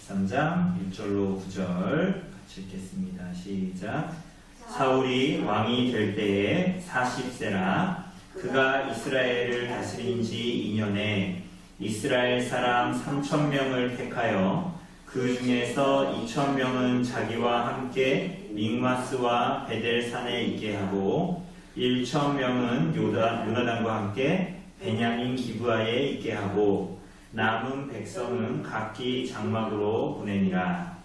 13장 1절로 9절 같이 읽겠습니다. 시작. 사울이 왕이 될 때에 40세라 그가 이스라엘을 다스린 지 2년에 이스라엘 사람 3,000명을 택하여 그 중에서 2,000명은 자기와 함께 믹마스와 베델산에 있게 하고 1,000명은 요나단과 함께 베냐민 기브아에 있게 하고 남은 백성은 각기 장막으로 보내니라.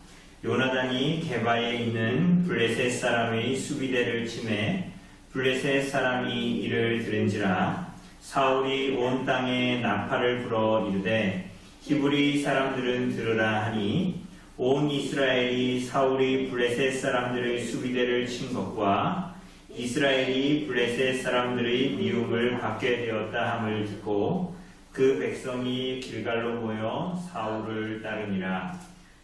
요나단이 게바에 있는 블레셋 사람의 수비대를 치매 블레셋 사람이 이를 들은지라. 사울이 온 땅에 나팔을 불어 이르되 히브리 사람들은 들으라 하니 온 이스라엘이 사울이 블레셋 사람들의 수비대를 친 것과 이스라엘이 블레셋 사람들의 미움을 받게 되었다 함을 듣고 그 백성이 길갈로 모여 사울을 따르니라.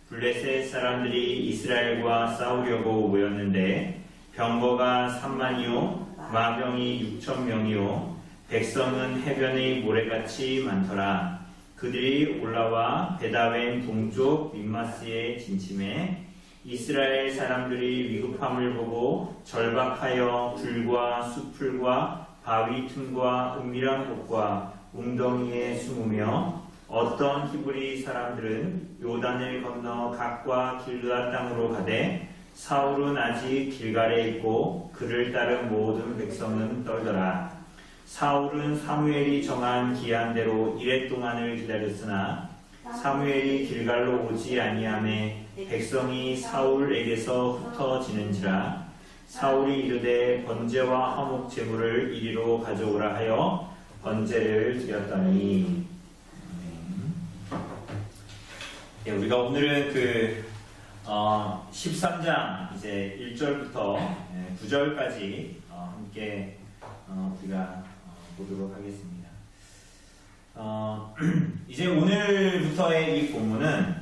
블레셋 사람들이 이스라엘과 싸우려고 모였는데 병거가 3만이요 마병이 6,000명이요 백성은 해변의 모래같이 많더라. 그들이 올라와 베다웬 동쪽 믹마스에 진침해 이스라엘 사람들이 위급함을 보고 절박하여 들과 수풀과 바위 틈과 은밀한 곳과 웅덩이에 숨으며 어떤 히브리 사람들은 요단을 건너 각과 길르앗 땅으로 가되 사울은 아직 길갈에 있고 그를 따른 모든 백성은 떨더라. 사울은 사무엘이 정한 기한대로 이레 동안을 기다렸으나 사무엘이 길갈로 오지 아니하매 백성이 사울에게서 흩어지는지라. 사울이 이르되 번제와 화목 제물을 이리로 가져오라 하여 번제를 드렸더니. 네, 우리가 오늘은 13장 이제 1절부터 9절까지 함께 우리가 보도록 하겠습니다. 이제 오늘부터의 이 본문은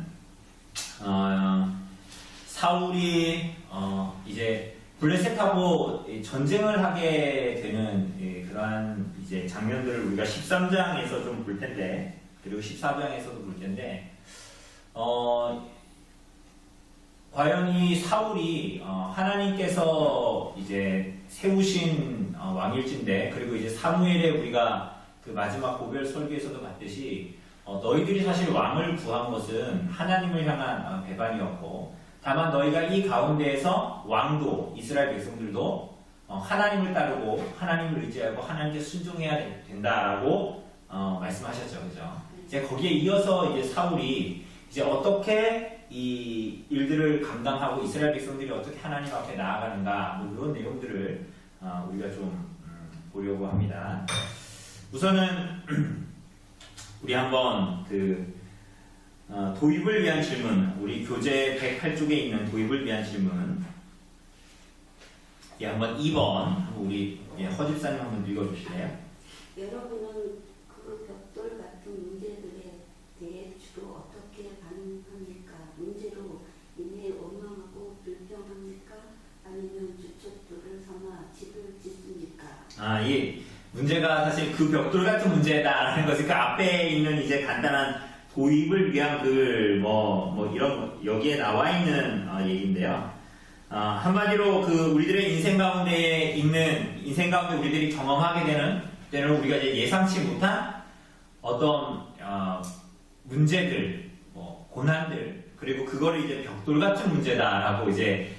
사울이 이제 블레셋하고 전쟁을 하게 되는 그러한 이제 장면들을 우리가 13장에서 좀 볼 텐데, 그리고 14장에서도 볼 텐데, 과연 이 사울이 하나님께서 이제 세우신 왕일진데, 그리고 이제 사무엘의 우리가 그 마지막 고별 설교에서도 봤듯이 너희들이 사실 왕을 구한 것은 하나님을 향한 배반이었고, 다만 너희가 이 가운데에서 왕도 이스라엘 백성들도 하나님을 따르고 하나님을 의지하고 하나님께 순종해야 된다라고 말씀하셨죠, 그죠? 이제 거기에 이어서 이제 사울이 이제 어떻게 이 일들을 감당하고 이스라엘 백성들이 어떻게 하나님 앞에 나아가는가, 뭐 이런 내용들을 우리가 좀 보려고 합니다. 우선은 우리 한번 도입을 위한 질문, 우리 교재 108쪽에 있는 도입을 위한 질문, 한번 2번 우리 허집사님 한번 읽어주실래요? 여러분은 그 벽돌 같은 문제들에 대해 주로 어떻게 반응합니까? 문제로 인해 원망하고 불평합니까? 아니면 주춧돌을 삼아 집을 짓습니까? 이 문제가 사실 그 벽돌 같은 문제다라는 것이 그 앞에 있는 이제 간단한 도입을 위한 글, 이런 여기에 나와 있는 얘기인데요. 한마디로 우리들의 인생 가운데 우리들이 경험하게 되는 때는 우리가 이제 예상치 못한 어떤 문제들, 고난들, 그리고 그거를 이제 벽돌 같은 문제다라고 이제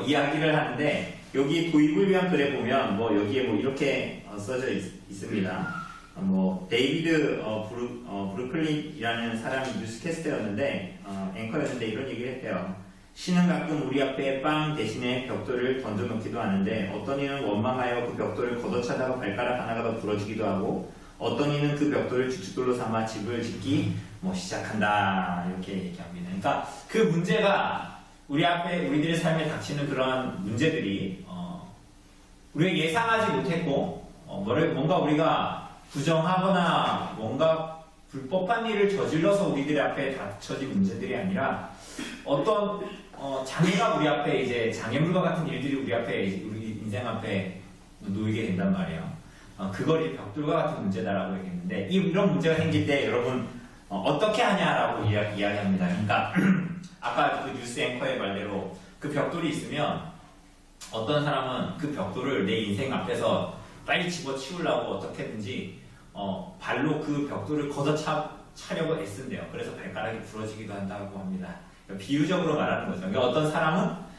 이야기를 하는데, 여기 도입을 위한 글에 보면 여기에 이렇게 써져 있습니다. 데이비드 브루클린이라는 사람이 뉴스캐스터였는데 앵커였는데 이런 얘기를 했대요. 신은 가끔 우리 앞에 빵 대신에 벽돌을 던져놓기도 하는데, 어떤 이는 원망하여 그 벽돌을 걷어차다가 발가락 하나가 더 부러지기도 하고, 어떤 이는 그 벽돌을 주춧돌로 삼아 집을 짓기 시작한다, 이렇게 얘기합니다. 그러니까 그 문제가 우리 앞에 우리들의 삶에 닥치는 그러한 문제들이 우리가 예상하지 못했고, 뭔가 우리가 부정하거나 뭔가 불법한 일을 저질러서 우리들 앞에 닥쳐진 문제들이 아니라, 어떤 장애가 우리 앞에 이제 장애물과 같은 일들이 우리 인생 앞에 놓이게 된단 말이에요. 그걸 벽돌과 같은 문제다라고 얘기했는데, 이런 문제가 생길 때 여러분 어떻게 하냐라고 이야기합니다. 그러니까 아까 그 뉴스 앵커의 말대로 그 벽돌이 있으면 어떤 사람은 그 벽돌을 내 인생 앞에서 빨리 집어치우려고 어떻게든지 발로 그 벽돌을 걷어차려고 애쓴대요. 그래서 발가락이 부러지기도 한다고 합니다. 그러니까 비유적으로 말하는 거죠. 그러니까 어떤 사람은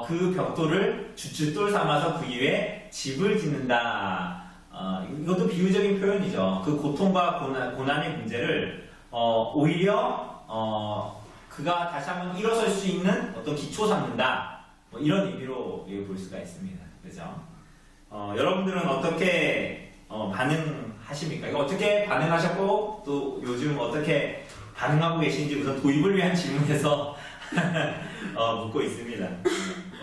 그 벽돌을 주춧돌 삼아서 그 위에 집을 짓는다. 이것도 비유적인 표현이죠. 그 고통과 고난의 문제를 오히려 그가 다시 한번 일어설 수 있는 어떤 기초 삼는다. 뭐 이런 의미로 볼 수가 있습니다. 그죠? 여러분들은 어떻게 반응하십니까? 이거 어떻게 반응하셨고 또 요즘 어떻게 반응하고 계신지 우선 도입을 위한 질문에서 묻고 있습니다.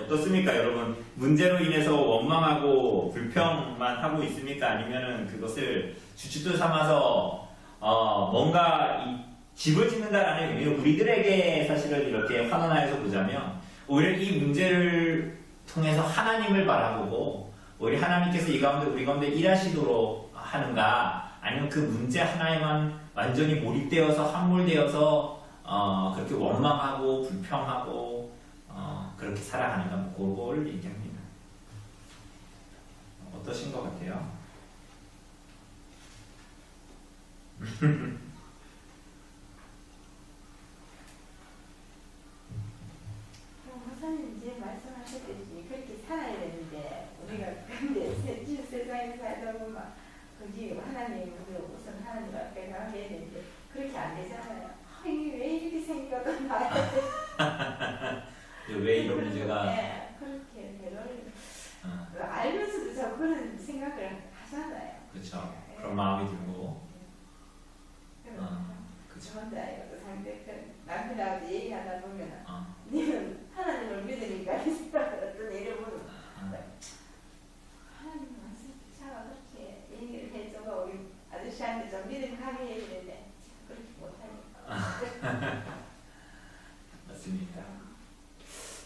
어떻습니까, 여러분? 문제로 인해서 원망하고 불평만 하고 있습니까? 아니면은 그것을 주춧돌 삼아서 뭔가 집을 짓는다라는 의미로 우리들에게 사실은 이렇게 환원하여서 보자면 오히려 이 문제를 통해서 하나님을 바라보고 오히려 하나님께서 이 가운데 우리 가운데 일하시도록 하는가, 아니면 그 문제 하나에만 완전히 몰입되어서 함몰되어서 그렇게 원망하고 불평하고 그렇게 살아가는가, 그걸 얘기합니다. 어떠신 것 같아요? 목사님 이제 말씀하셨듯이 그렇게 살아야 되는데 우리가 근데 세상에 살다 보면 거기 하나님 우선 하나님 앞에 가야 되는데 그렇게 안 되잖아요. 이게 왜 이렇게 생겨도 나야 돼? 왜 이런 문제가 네, 그렇게 배를 알면서도 저 그런 생각을 하잖아요. 그렇죠. 그런 마음이 들고 그렇죠. 또 상대편 남편하고 얘기하다 보면 니는 하나님을 믿으니까 이 생각을 어떤 일을 보면 하나님 참 어떻게 얘기를 해줘가 우리 아저씨한테 좀 믿음 가게 해야 되는데 그렇게 못하니까. 맞습니다.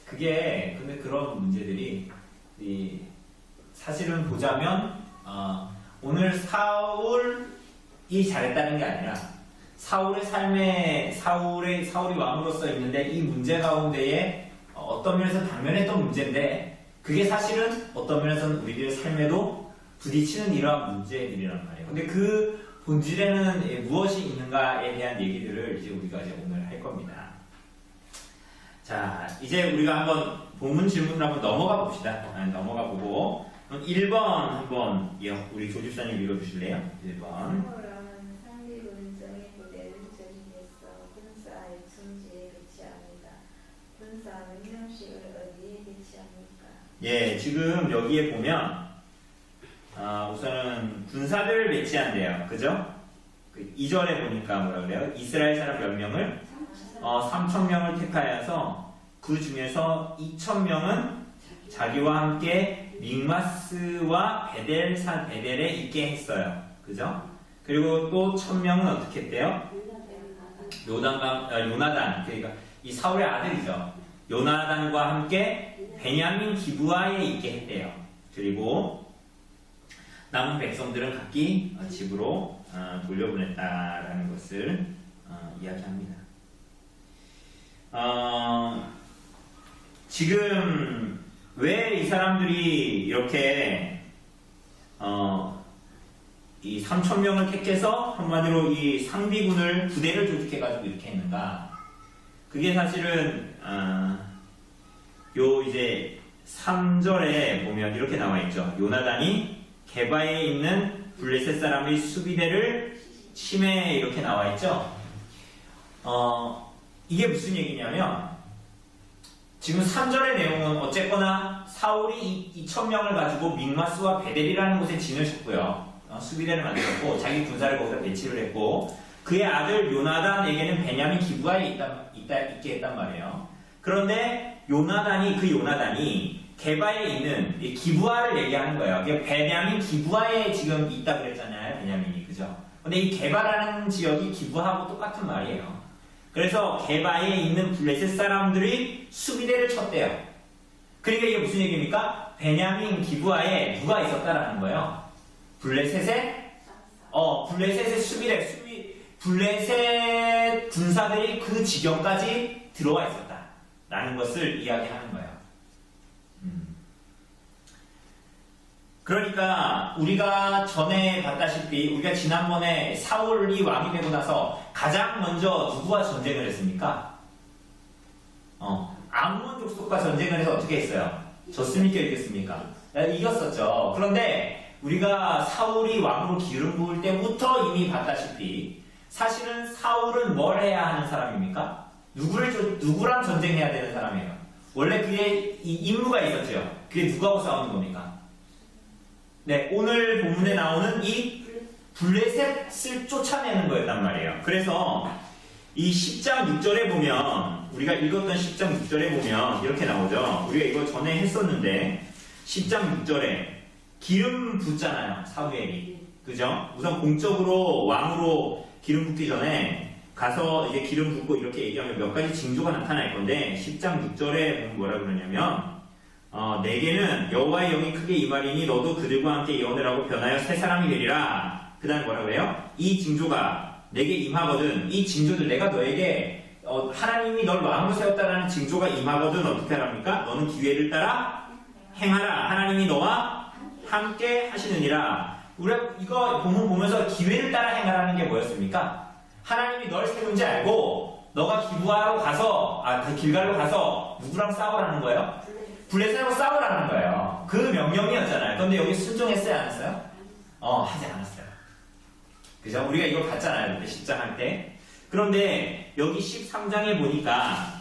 그게 근데 그런 문제들이 사실은 보자면 오늘 사울이 잘했다는 게 아니라 사울의 삶에 사울이 왕으로서 있는데 이 문제 가운데에 어떤 면에서 당면했던 문제인데 그게 사실은 어떤 면에서는 우리들의 삶에도 부딪히는 이러한 문제들이란 말이에요. 근데 그 본질에는 무엇이 있는가에 대한 얘기들을 이제 우리가 이제 오늘 할 겁니다. 자, 이제 우리가 한번 본문 질문을 한번 넘어가 봅시다. 넘어가 보고 1번 한번 우리 조집사님 읽어주실래요? 1번. 사울은 상비군 정의 부대를 전개해서 군사의 중지에 배치합니다. 군사 몇 명씩을 어디에 배치합니까? 예, 지금 여기에 보면 우선은 군사들을 배치한대요. 그죠? 그 2절에 보니까 뭐라 그래요? 이스라엘 사람 몇 명을? 3,000명을 택하여서 그 중에서 2,000명은 자기와 함께 믹마스와 베델에 있게 했어요. 그죠? 그리고 또 1,000명은 어떻게 했대요? 요나단, 그러니까 이 사울의 아들이죠. 요나단과 함께 베냐민 기브아에 있게 했대요. 그리고 남은 백성들은 각기 집으로 돌려보냈다라는 것을 이야기합니다. 지금 왜 이 사람들이 이렇게 이 3,000명을 택해서 한마디로 이 상비군을 부대를 조직해가지고 이렇게 했는가? 그게 사실은 요 이제 3절에 보면 이렇게 나와 있죠. 요나단이 게바에 있는 블레셋 사람의 수비대를 침해 이렇게 나와 있죠. 이게 무슨 얘기냐면 지금 3절의 내용은 어쨌거나 사울이 2,000명을 가지고 믹마스와 베델이라는 곳에 진을 쳤고요. 수비대를 만들었고 자기 군사를 거기다 배치를 했고 그의 아들 요나단에게는 베냐민 기브아에 있게 했단 말이에요. 그런데 요나단이 게바에 있는 기브아를 얘기하는 거예요. 베냐민 기브아에 지금 있다고 그랬잖아요. 베냐민이. 그죠? 근데 이 게바라는 지역이 기브아하고 똑같은 말이에요. 그래서 게바에 있는 블레셋 사람들이 수비대를 쳤대요. 그러니까 이게 무슨 얘기입니까? 베냐민 기브아에 누가 있었다라는 거예요? 블레셋의 수비대, 블레셋 군사들이 그 지경까지 들어와 있었다라는 것을 이야기하는 거예요. 그러니까 우리가 전에 봤다시피 우리가 지난번에 사울이 왕이 되고 나서 가장 먼저 누구와 전쟁을 했습니까? 암몬 족속과 전쟁을 해서 어떻게 했어요? 졌습니까? 이겼습니까? 이겼었죠. 그런데 우리가 사울이 왕으로 기름 부을 때부터 이미 봤다시피 사실은 사울은 뭘 해야 하는 사람입니까? 누구랑 전쟁해야 되는 사람이에요? 원래 그의 임무가 있었죠. 그게 누구하고 싸우는 겁니까? 네, 오늘 본문에 나오는 이 블레셋을 쫓아내는 거였단 말이에요. 그래서 이 10장 6절에 보면 우리가 읽었던 10장 6절에 보면 이렇게 나오죠. 우리가 이거 전에 했었는데 10장 6절에 기름 붓잖아요. 사무엘이. 그죠? 우선 공적으로 왕으로 기름 붓기 전에 가서 이제 기름 붓고 이렇게 얘기하면 몇 가지 징조가 나타날 건데 10장 6절에 보면 뭐라 그러냐면 내게는 여호와의 영이 크게 임하리니 너도 그들과 함께 예언을 하고 변하여 새 사람이 되리라. 그 다음에 뭐라고 해요? 이 징조가 내게 임하거든. 이 징조들 내가 너에게 하나님이 널 왕으로 세웠다라는 징조가 임하거든. 어떻게 하랍니까? 너는 기회를 따라 행하라. 하나님이 너와 함께 하시느니라. 우리가 이거 본문 보면서 기회를 따라 행하라는 게 뭐였습니까? 하나님이 널 세운지 알고 너가 기부하러 가서 그 길갈로 가서 누구랑 싸우라는 거예요? 블레셋하고 싸우라는 거예요. 그 명령이었잖아요. 그런데 여기 순종했어요? 안 했어요? 하지 않았어요. 그죠? 우리가 이걸 봤잖아요. 10장 할 때. 그런데 여기 13장에 보니까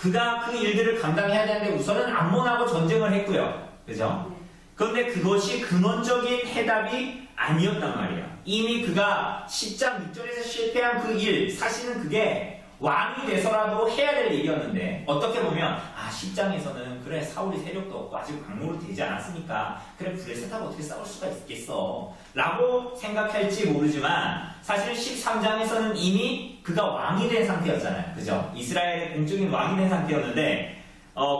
그가 그 일들을 감당해야 되는데 우선은 암몬하고 전쟁을 했고요. 그죠? 그런데 그것이 근원적인 해답이 아니었단 말이에요. 이미 그가 10장 6절에서 실패한 그 일, 사실은 그게 왕이 돼서라도 해야 될 일이었는데 어떻게 보면 10장에서는 그래 사울이 세력도 없고 아직 강력으로 되지 않았으니까 그래 블레셋하고 어떻게 싸울 수가 있겠어 라고 생각할지 모르지만 사실 13장에서는 이미 그가 왕이 된 상태였잖아요. 그죠? 이스라엘의 공적인 왕이 된 상태였는데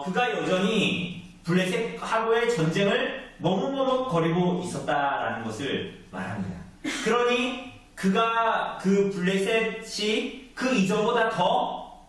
그가 여전히 블레셋하고의 전쟁을 머뭇머뭇거리고 있었다라는 것을 말합니다. 그러니 그가 그 블레셋이 그 이전보다 더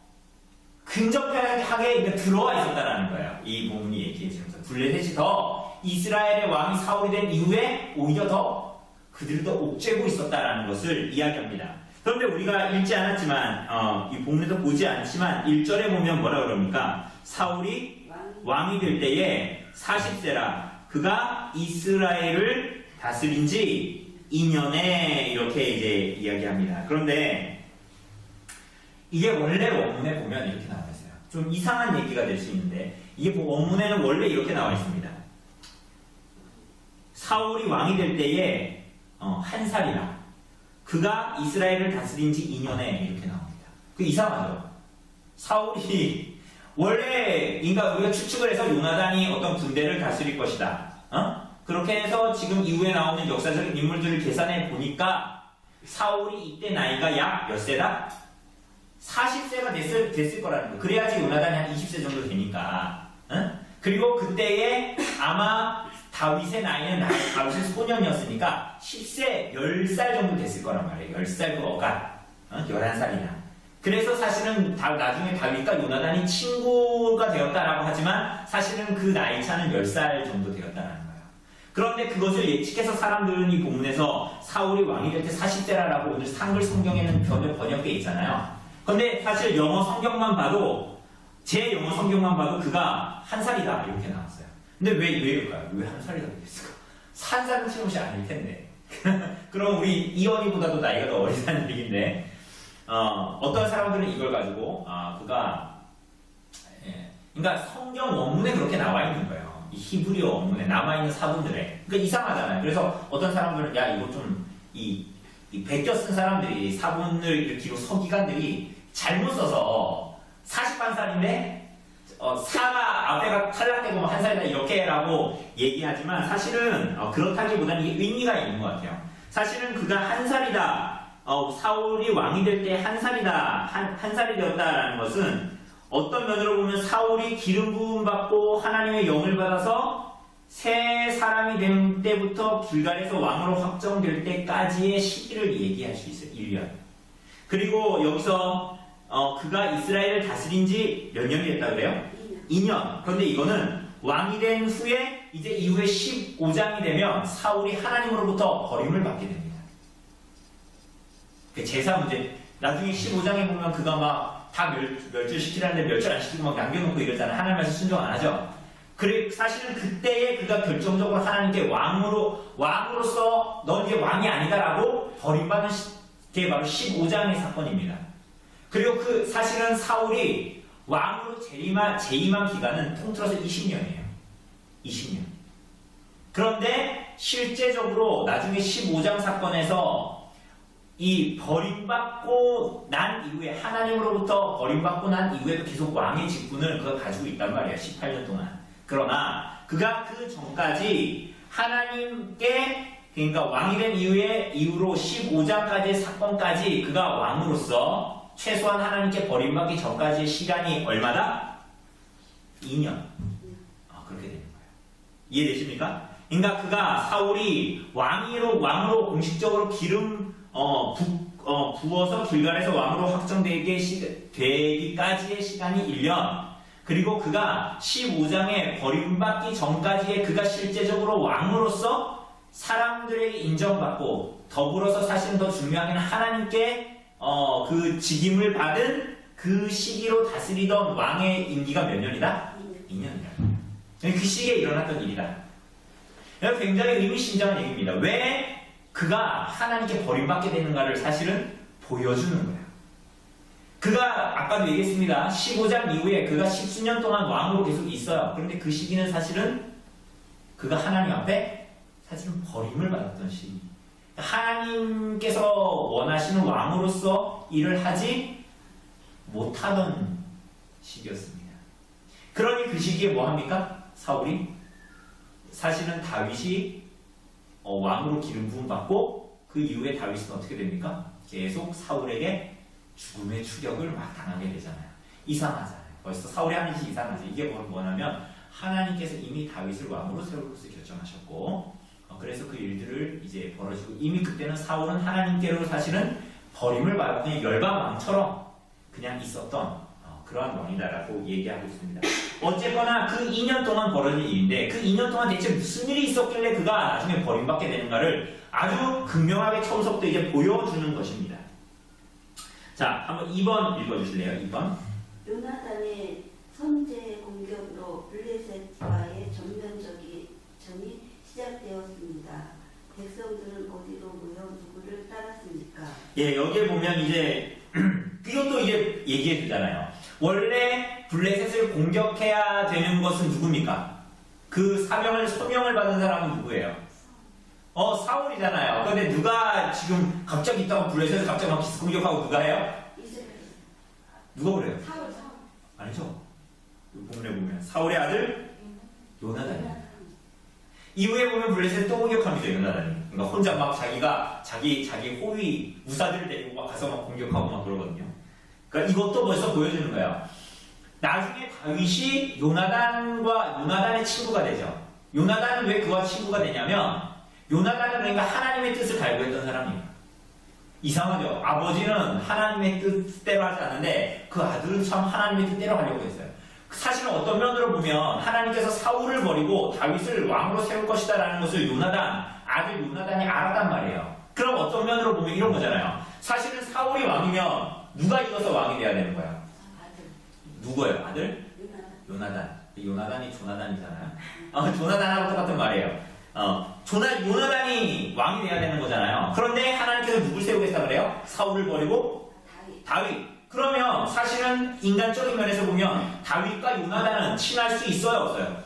근접하게 들어와 있었다라는 거예요. 이 본문이 얘기해주면서 블레셋이 더 이스라엘의 왕이 사울이 된 이후에 오히려 더 그들을 더 옥죄고 있었다라는 것을 이야기합니다. 그런데 우리가 읽지 않았지만 이 본문에서 보지 않지만 1절에 보면 뭐라 그럽니까? 사울이 왕이 될 때에 40세라 그가 이스라엘을 다스린 지 2년에 이렇게 이제 이야기합니다. 그런데 이게 원래 원문에 보면 이렇게 나와 있어요. 좀 이상한 얘기가 될 수 있는데 이게 원문에는 원래 이렇게 나와 있습니다. 사울이 왕이 될 때에 1살이라 그가 이스라엘을 다스린 지 2년에 이렇게 나옵니다. 그 이상하죠? 사울이 원래 그러니까 우리가 추측을 해서 요나단이 어떤 군대를 다스릴 것이다. 그렇게 해서 지금 이후에 나오는 역사적인 인물들을 계산해 보니까 사울이 이때 나이가 약 몇 세다? 40세가 됐을 거라는 거예요. 그래야지 요나단이 한 20세 정도 되니까. 그리고 그때에 아마 다윗의 나이는 다윗의 소년이었으니까 10세, 10살 정도 됐을 거란 말이에요. 10살 그 어갓. 11살이나. 그래서 사실은 나중에 다윗과 요나단이 친구가 되었다라고 하지만 사실은 그 나이 차는 10살 정도 되었다는 거예요. 그런데 그것을 예측해서 사람들은 이 본문에서 사울이 왕이 될 때 40세라고 오늘 한글 성경에는 번역돼 있잖아요. 근데 사실 영어 성경만 봐도 제 영어 성경만 봐도 그가 1살이다 이렇게 나왔어요. 근데 왜일까요? 왜 1살이다 그랬을까? 1살은 틀림없이 아닐 텐데. 그럼 우리 이언이보다도 나이가 더 어리다는 얘기인데 어떤 사람들은 이걸 가지고 그가 그러니까 성경 원문에 그렇게 나와 있는 거예요. 이 히브리어 원문에 남아있는 사본들에. 그러니까 이상하잖아요. 그래서 어떤 사람들은 야 이거 좀 이 베껴 쓴 사람들이 사본을 일으키고 서기관들이 잘못 써서 41살인데 사가 앞에가 탈락되고 1살이다 이렇게라고 얘기하지만 사실은 그렇다기보다는 이게 의미가 있는 것 같아요. 사실은 그가 1살이다. 사울이 왕이 될 때 1살이다. 한 살이 되었다라는 것은 어떤 면으로 보면 사울이 기름 부음 받고 하나님의 영을 받아서 새 사람이 된 때부터 길갈에서 왕으로 확정될 때까지의 시기를 얘기할 수 있어요. 1년. 그리고 여기서 그가 이스라엘을 다스린 지 몇 년이 됐다 그래요? 2년. 그런데 이거는 왕이 된 후에 이제 이후에 15장이 되면 사울이 하나님으로부터 버림을 받게 됩니다. 그 제사 문제. 나중에 15장에 보면 그가 막 다 멸절시키라는데 멸절 안 시키고 막 남겨놓고 이러잖아요. 하나님께서 순종 안 하죠. 그래, 사실은 그때에 그가 결정적으로 하나님께 왕으로서 넌 이제 왕이 아니다라고 버림받은 게 바로 15장의 사건입니다. 그리고 사실은 사울이 왕으로 재임한 기간은 통틀어서 20년이에요. 20년. 그런데 실제적으로 나중에 15장 사건에서 이 버림받고 난 이후에 하나님으로부터 버림받고 난 이후에도 계속 왕의 직분을 그가 가지고 있단 말이에요. 18년 동안. 그러나 그가 그 전까지 하나님께 그러니까 왕이 된 이후로 15장까지의 사건까지 그가 왕으로서 최소한 하나님께 버림받기 전까지의 시간이 얼마다? 2년. 그렇게 되는 거예요. 이해되십니까? 그러니까 그가 사울이 왕으로 공식적으로 기름 부어서 길갈에서 왕으로 확정되기까지의 시간이 1년. 그리고 그가 15장에 버림받기 전까지의 그가 실제적으로 왕으로서 사람들에게 인정받고 더불어서 사실은 더 중요한 게 하나님께 그 직임을 받은 그 시기로 다스리던 왕의 임기가 몇 년이다? 2년이다. 그 시기에 일어났던 일이다. 굉장히 의미심장한 얘기입니다. 왜 그가 하나님께 버림받게 되는가를 사실은 보여주는 거예요. 그가 아까도 얘기했습니다. 15장 이후에 그가 10수년 동안 왕으로 계속 있어요. 그런데 그 시기는 사실은 그가 하나님 앞에 사실은 버림을 받았던 시기. 하나님께서 원하시는 왕으로서 일을 하지 못하던 시기였습니다. 그러니 그 시기에 뭐 합니까? 사울이 사실은 다윗이 왕으로 기름 부음 받고 그 이후에 다윗은 어떻게 됩니까? 계속 사울에게 죽음의 추격을 막 당하게 되잖아요. 이상하잖아요. 벌써 사울이 하는 짓이 이상하죠. 이게 뭐냐면 하나님께서 이미 다윗을 왕으로 세울 것을 결정하셨고 그래서 그 일들을 이제 벌어지고 이미 그때는 사울은 하나님께로 사실은 버림을 받고 그냥 열방왕처럼 그냥 있었던 그러한 왕이다라고 얘기하고 있습니다. 어쨌거나 그 2년 동안 벌어진 일인데 그 2년 동안 대체 무슨 일이 있었길래 그가 나중에 버림받게 되는가를 아주 극명하게 처음부터 이제 보여주는 것입니다. 자, 한번 2번 읽어주실래요? 2번. 요나단의 선제 공격으로 블레셋과의 전이 시작되었습니다. 백성들은 어디로 모여 누구를 따랐습니까? 예, 여기에 보면 이제 이것도 이제 얘기해 주잖아요. 원래 블레셋을 공격해야 되는 것은 누굽니까? 그 소명을 받은 사람은 누구예요? 사울이잖아요. 근데 누가 지금 갑자기 있다가 블레셋을 갑자기 막 공격하고 누가 해요? 누가 그래요? 사울. 아니죠. 본문에 보면 사울의 아들 요나단이에요. 이후에 보면 블레셋을 또 공격합니다. 요나단이. 그러니까 혼자 막 자기 호위 무사들을 데리고 막 가서 막 공격하고 막 그러거든요. 그러니까 이것도 벌써 보여주는 거예요. 나중에 다윗이 요나단의 친구가 되죠. 요나단은 왜 그와 친구가 되냐면 요나단은 그러니까 하나님의 뜻을 갈구했던 사람이에요. 이상하죠. 아버지는 하나님의 뜻대로 하지 않는데 그 아들은 참 하나님의 뜻대로 하려고 했어요. 사실은 어떤 면으로 보면 하나님께서 사울을 버리고 다윗을 왕으로 세울 것이다 라는 것을 아들 요나단이 알았단 말이에요. 그럼 어떤 면으로 보면 이런 거잖아요. 사실은 사울이 왕이면 누가 이어서 왕이 돼야 되는 거야? 아들. 누구예요? 아들? 요나단. 요나단이 조나단이잖아요. 조나단하고 똑같은 말이에요. 요나단이 왕이 돼야 되는 거잖아요. 그런데 하나님께서 누굴 세우겠다 그래요? 사울을 버리고 다윗. 그러면 사실은 인간적인 면에서 보면 다윗과 요나단은 친할 수 있어요, 없어요?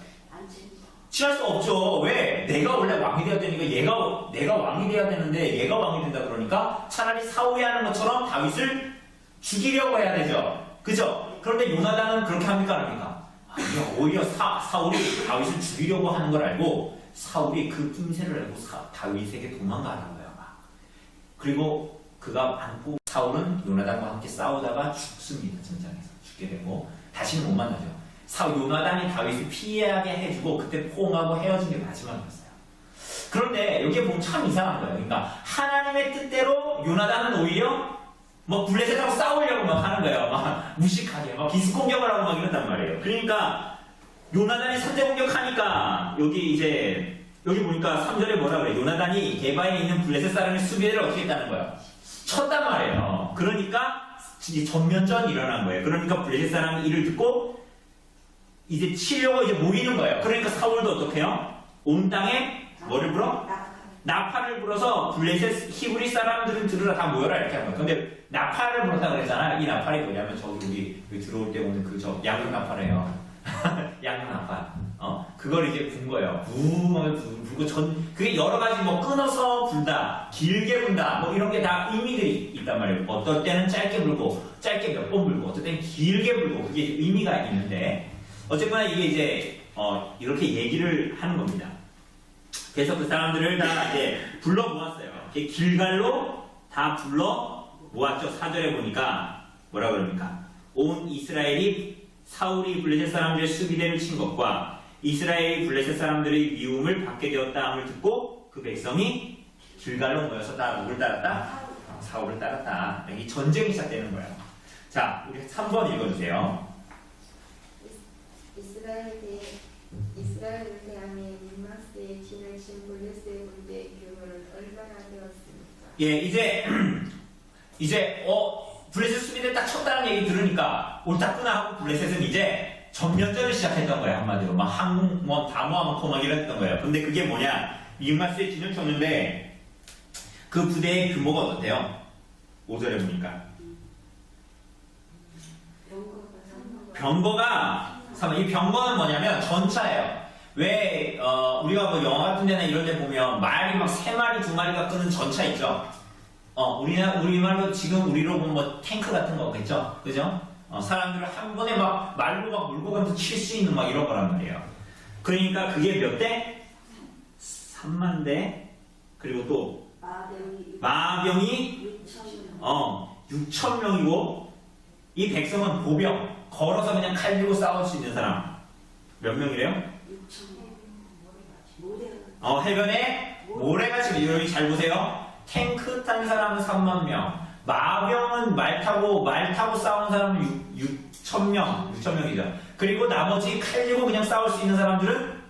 친할 수 없죠. 왜? 내가 원래 왕이 되어야 되니까 내가 왕이 되어야 되는데 얘가 왕이 된다 그러니까 차라리 사울이 하는 것처럼 다윗을 죽이려고 해야 되죠. 그죠? 그런데 요나단은 그렇게 합니까, 안 합니까? 아니요. 오히려 사울이 다윗을 죽이려고 하는 걸 알고 사울이 그 낌새를 알고 다윗에게 도망가는 거예요. 그리고 그가 안고 사울은 요나단과 함께 싸우다가 죽습니다. 전장에서 죽게 되고 다시는 못 만나죠. 요나단이 다윗을 피하게 해주고 그때 포옹하고 헤어진 게 마지막이었어요. 그런데 여기에 보면 참 이상한 거예요. 그러니까 하나님의 뜻대로 요나단은 오히려 뭐 블레셋하고 싸우려고 막 하는 거예요. 막 무식하게 막 기습 공격을 하고 막 이랬단 말이에요. 그러니까 요나단이 선제 공격하니까 여기 보니까 3절에 뭐라 그래? 요나단이 게바에 있는 블레셋 사람의 수비대를 어떻게 했다는 거예요? 쳤단 말이에요. 그러니까 이제 전면전이 일어난 거예요. 그러니까 블레셋 사람이 이를 듣고 이제 치려고 이제 모이는 거예요. 그러니까 사울도 어떻게 해요? 온 땅에 뭐를 불어? 나팔을 불어서 블레셋 히브리 사람들은 들으라 다 모여라 이렇게 한 거예요. 근데 나팔을 불었다 그랬잖아요. 이 나팔이 뭐냐면 저기 우리 들어올 때 오는 그 양육 나팔이에요. 양육 나팔. 그걸 이제 분 거예요. 불고 그게 여러 가지 뭐 끊어서 불다, 길게 분다, 뭐 이런 게 다 의미들이 있단 말이에요. 어떨 때는 짧게 불고, 짧게 몇 번 불고, 어떨 때는 길게 불고, 그게 의미가 있는데, 어쨌거나 이게 이제, 이렇게 얘기를 하는 겁니다. 그래서 그 사람들을 다 이제 불러 모았어요. 길갈로 다 불러 모았죠. 4절에 보니까 뭐라 그럽니까? 온 이스라엘이 사울이 블레셋 사람들의 수비대를 친 것과 이스라엘이 블레셋 사람들의 미움을 받게 되었다 함을 듣고 그 백성이 길갈로 모여서 다 누굴 따랐다? 사울을 따랐다. 이 전쟁이 시작되는 거예요. 자, 우리 3번 읽어주세요. 이스라엘을 대하여 민마스의 진을 친 블레셋의 군대의 규모는 얼마나 되었습니까? 예, 이제 블레셋 수비대 딱 쳤다는 얘기 들으니까 옳다구나 하고 블레셋은 이제 전면전을 시작했던 거예요. 한마디로 막 한국 다 모아놓고 막 이랬던 거예요. 근데 그게 뭐냐? 민마스의 진을 쳤는데 그 부대의 규모가 어때요? 5절에 보니까 병거가 이 병거는 뭐냐면 전차예요. 왜 우리가 뭐 영화 같은 데나 이런 데 보면 말이 막 3마리, 2마리가 끄는 전차 있죠? 우리말로 지금 우리로 보면 뭐 탱크 같은 거겠죠? 그죠? 사람들을 한 번에 막 말로 막 몰고 가면서 칠 수 있는 막 이런 거란 말이에요. 그러니까 그게 몇 대? 3만 대. 그리고 또 마병이 6천 명이고 이 백성은 보병. 걸어서 그냥 칼 들고 싸울 수 있는 사람 몇 명이래요? 해변에 모래같이 여러분이 잘 보세요. 탱크 탄 사람은 3만 명, 마병은 말 타고 싸우는 사람은 6천 명이죠. 그리고 나머지 칼 들고 그냥 싸울 수 있는 사람들은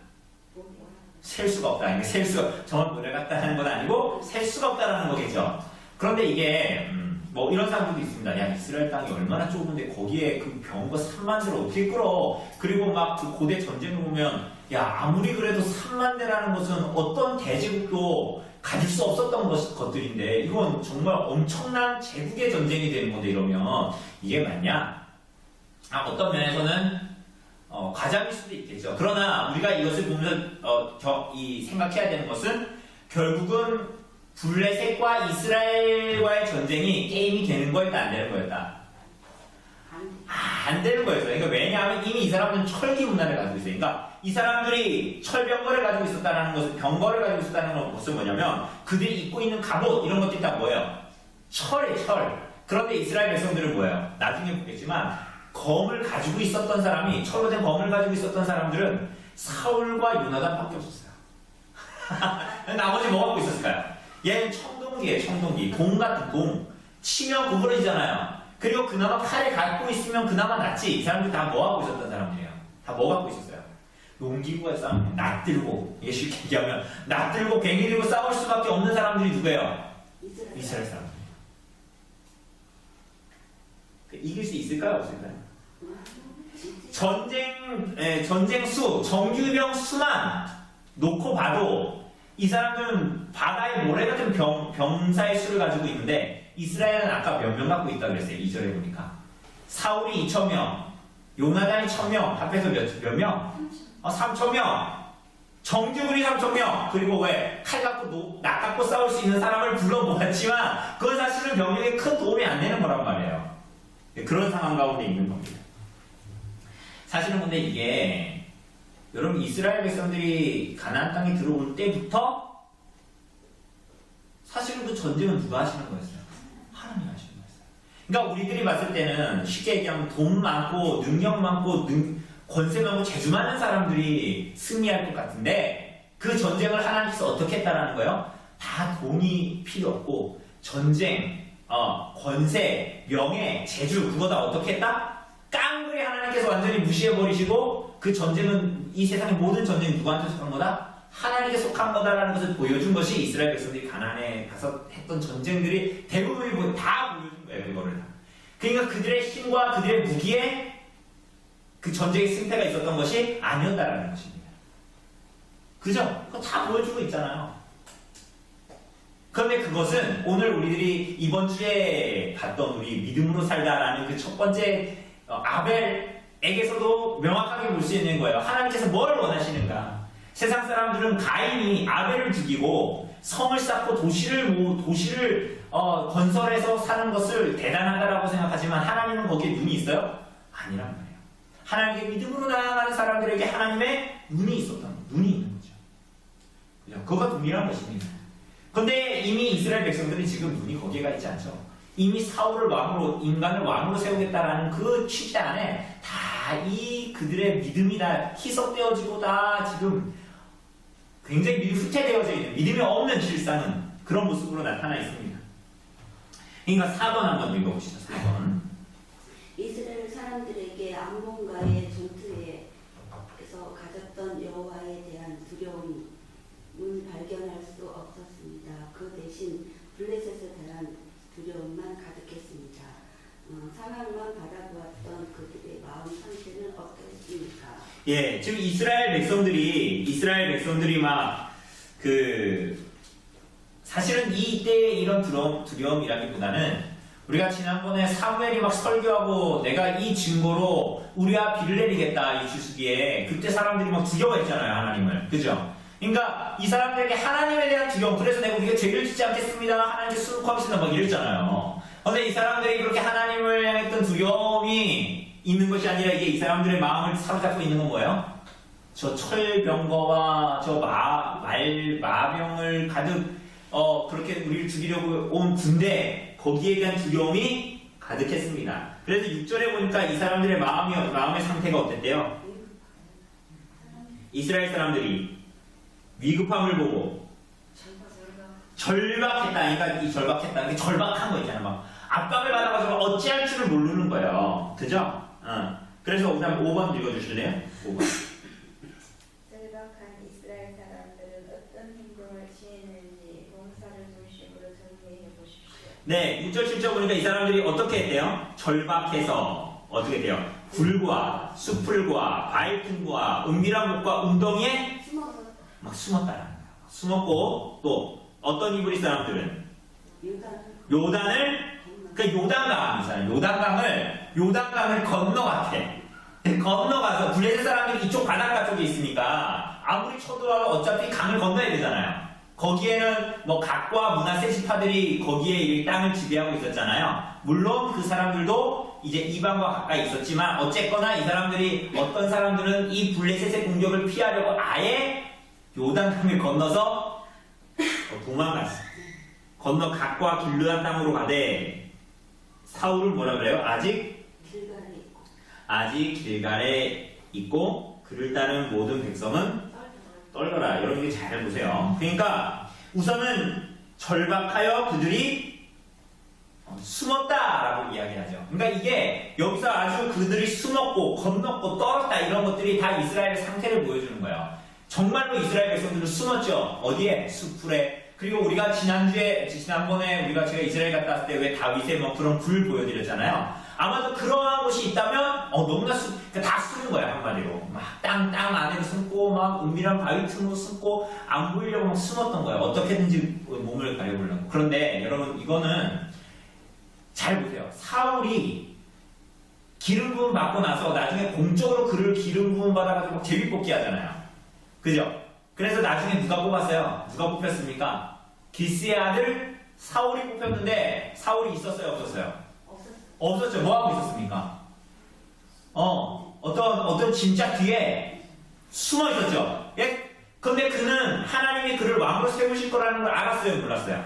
셀 수가 없다. 이게 셀 수가 정말 모래 같다는 건 아니고 셀 수가 없다라는 거겠죠. 그런데 이게 뭐 이런 사람들도 있습니다. 야, 이스라엘 땅이 얼마나 좁은데 거기에 그 병거 3만 대를 어떻게 끌어? 그리고 막 그 고대 전쟁을 보면 야, 아무리 그래도 3만 대라는 것은 어떤 대제국도 가질 수 없었던 것들인데 이건 정말 엄청난 제국의 전쟁이 되는 건데 이러면 이게 맞냐? 어떤 면에서는 과장일 수도 있겠죠. 그러나 우리가 이것을 보면서 생각해야 되는 것은 결국은 블레셋과 이스라엘과의 전쟁이 게임이 되는 거였다, 안 되는 거였다? 안 되는 거였어요. 그러니까 왜냐하면 이미 이 사람들은 철기 문화를 가지고 있어요. 그러니까 이 사람들이 철병거를 가지고 있었다는 것은, 병거를 가지고 있었다는 것은 뭐냐면 그들이 입고 있는 갑옷 이런 것들이 다 뭐예요? 철이에요, 철. 그런데 이스라엘 백성들은 뭐예요? 나중에 보겠지만 검을 가지고 있었던 사람이, 철로 된 검을 가지고 있었던 사람들은 사울과 요나단밖에 없었어요. 나머지 뭐 갖고 있었을까요? 얘는 청동기예요, 청동기. 공 같은 공. 치면 구부러지잖아요. 그리고 그나마 칼을 갖고 있으면 그나마 낫지. 이 사람들 다 뭐 하고 있었던 사람들이에요? 다 뭐 갖고 있었어요? 농기구가 싸우면 낫들고, 이게 쉽게 얘기하면 낫들고 괭이 들고 싸울 수밖에 없는 사람들이 누구예요? 이스라엘 사람들. 이길 수 있을까요? 없을까요? 전쟁 수, 정규병 수만 놓고 봐도 이 사람들은 바다의 모래 같은 병사의 수를 가지고 있는데 이스라엘은 아까 몇 명 갖고 있다고 그랬어요. 2절에 보니까 사울이 2,000명, 요나단이 1,000명, 합해서 몇 명? 3,000명. 정규군이 3,000명. 그리고 왜 칼 갖고 낫 갖고 싸울 수 있는 사람을 불러 모았지만 그건 사실은 병력에 큰 도움이 안 되는 거란 말이에요. 그런 상황 가운데 있는 겁니다. 사실은 근데 이게 여러분 이스라엘 백성들이 가나안 땅에 들어올 때부터 사실은 그 전쟁은 누가 하시는 거였어요? 하나님 하시는 거였어요. 그러니까 우리들이 봤을 때는 쉽게 얘기하면 돈 많고 능력 많고 권세 많고 재주 많은 사람들이 승리할 것 같은데 그 전쟁을 하나님께서 어떻게 했다라는 거예요? 다 돈이 필요 없고 전쟁, 권세, 명예, 재주 그거 다 어떻게 했다? 깡그리 하나님께서 완전히 무시해버리시고 그 전쟁은 이 세상의 모든 전쟁이 누구한테 속한 거다? 하나님께 속한 거다라는 것을 보여준 것이 이스라엘 백성들이 가나안에 가서 했던 전쟁들이 대부분이 다 보여준 거예요. 그거를 다. 그러니까 그들의 힘과 그들의 무기에 그 전쟁의 승패가 있었던 것이 아니었다라는 것입니다. 그죠? 그거 다 보여주고 있잖아요. 그런데 그것은 오늘 우리들이 이번 주에 봤던 우리 믿음으로 살다라는 그 첫 번째 아벨에게서도 명확하게 볼 수 있는 거예요. 하나님께서 뭘 원하시는가? 세상 사람들은 가인이 아벨을 죽이고 성을 쌓고 도시를 건설해서 사는 것을 대단하다라고 생각하지만 하나님은 거기에 눈이 있어요? 아니란 말이에요. 하나님께 믿음으로 나아가는 사람들에게 하나님의 눈이 있는 거죠. 그죠? 그거가 동일한 것입니다. 그런데 이미 이스라엘 백성들은 지금 눈이 거기에 가 있지 않죠. 이미 사울을 왕으로, 인간을 왕으로 세우겠다라는 그 취지 안에 다 이 그들의 믿음이 다 희석되어지고 다 지금 굉장히 후퇴되어져 있는, 믿음이 없는 실상은 그런 모습으로 나타나 있습니다. 그러니까 4번 한번 읽어보시죠. 4번. 이스라엘 사람들에게 암몬과의 전투에서 가졌던 여호와에 대한 두려움은 발견할 수 없었습니다. 그 대신 블레셋에 대한 두려움만 가득했습니다. 상황만 바라보았던 그들의 마음 상태는 어땠습니까? 예, 지금 이스라엘 백성들이 막 사실은 이때의 이런 두려움이라기보다는 우리가 지난번에 사무엘이 막 설교하고 내가 이 증거로 우리가 비를 내리겠다 이 주수기에 그때 사람들이 막 두려워했잖아요 하나님을. 그죠? 그러니까 이 사람들에게 하나님에 대한 두려움, 그래서 내가 우리가 죄를 짓지 않겠습니다 하나님께 순응하겠습니다 막 이랬잖아요. 그런데 이 사람들이 그렇게 하나님을 향했던 두려움이 있는 것이 아니라 이게 이 사람들의 마음을 사로잡고 있는 건 뭐예요? 저 철병거와 저 마병을 가득 그렇게 우리를 죽이려고 온 군대, 거기에 대한 두려움이 가득했습니다. 그래서 6절에 보니까 이 사람들의 마음의 상태가 어땠대요? 이스라엘 사람들이 위급함을 보고 절박했다. 그러니까 이 절박했다. 이게 절박한 거 있잖아요. 막 압박을 받아가지고 어찌할 줄을 모르는 거예요. 그죠? 그래서 그다음 5번 읽어주실래요? 5번. 절박한 이스라엘 사람들은 어떤 행동을 취했는지 봉사를 중심으로 정리해 보십시오. 네, 6절 7절 보니까 이 사람들이 어떻게 했대요? 절박해서 어떻게 돼요? 굴과 수풀과 바위틈과 은밀한 곳과 웅덩이에 막 숨었다라는 거예요. 숨었고 또 어떤 이브리 사람들은 요단을 요단강을 건너갔대. 건너가서 블레셋 사람들이 이쪽 바닷가 쪽에 있으니까 아무리 쳐들어와도 어차피 강을 건너야 되잖아요. 거기에는 뭐 갓과 므낫세 지파들이 거기에 이 땅을 지배하고 있었잖아요. 물론 그 사람들도 이제 이방과 가까이 있었지만 어쨌거나 이 사람들이 어떤 사람들은 이 블레셋의 공격을 피하려고 아예 요단강을 건너서 도망갔어. 건너 갓과 길르앗 땅으로 가되 사울은 뭐라 그래요? 아직 길갈에 있고 그를 따른 모든 백성은 떨더라. 여러분이 잘 보세요. 그러니까 우선은 절박하여 그들이 숨었다라고 이야기하죠. 그러니까 이게 여기서 아주 그들이 숨었고 건넜고 떨었다 이런 것들이 다 이스라엘의 상태를 보여주는 거예요. 정말로 이스라엘 백성들은 숨었죠. 어디에? 수풀에. 그리고 우리가 지난번에 제가 이스라엘 갔다 왔을 때 왜 다윗의 뭐 그런 굴 보여드렸잖아요. 아마도 그러한 곳이 있다면 너무나 그러니까 다 숨은 거예요. 한마디로 막 땅 안에 숨고 막 은밀한 바위 틈으로 숨고 안 보이려고 막 숨었던 거예요. 어떻게든지 몸을 가려보려고. 그런데 여러분 이거는 잘 보세요. 사울이 기름 부음 받고 나서 나중에 공적으로 그를 기름 부음 받아가지고 제비뽑기 하잖아요. 그죠? 그래서 나중에 누가 뽑았어요? 누가 뽑혔습니까? 기스의 아들 사울이 뽑혔는데 사울이 있었어요? 없었어요? 없었죠. 뭐 하고 있었습니까? 어떤 짐짝 뒤에 숨어 있었죠. 예? 근데 그는 하나님이 그를 왕으로 세우실 거라는 걸 알았어요? 몰랐어요?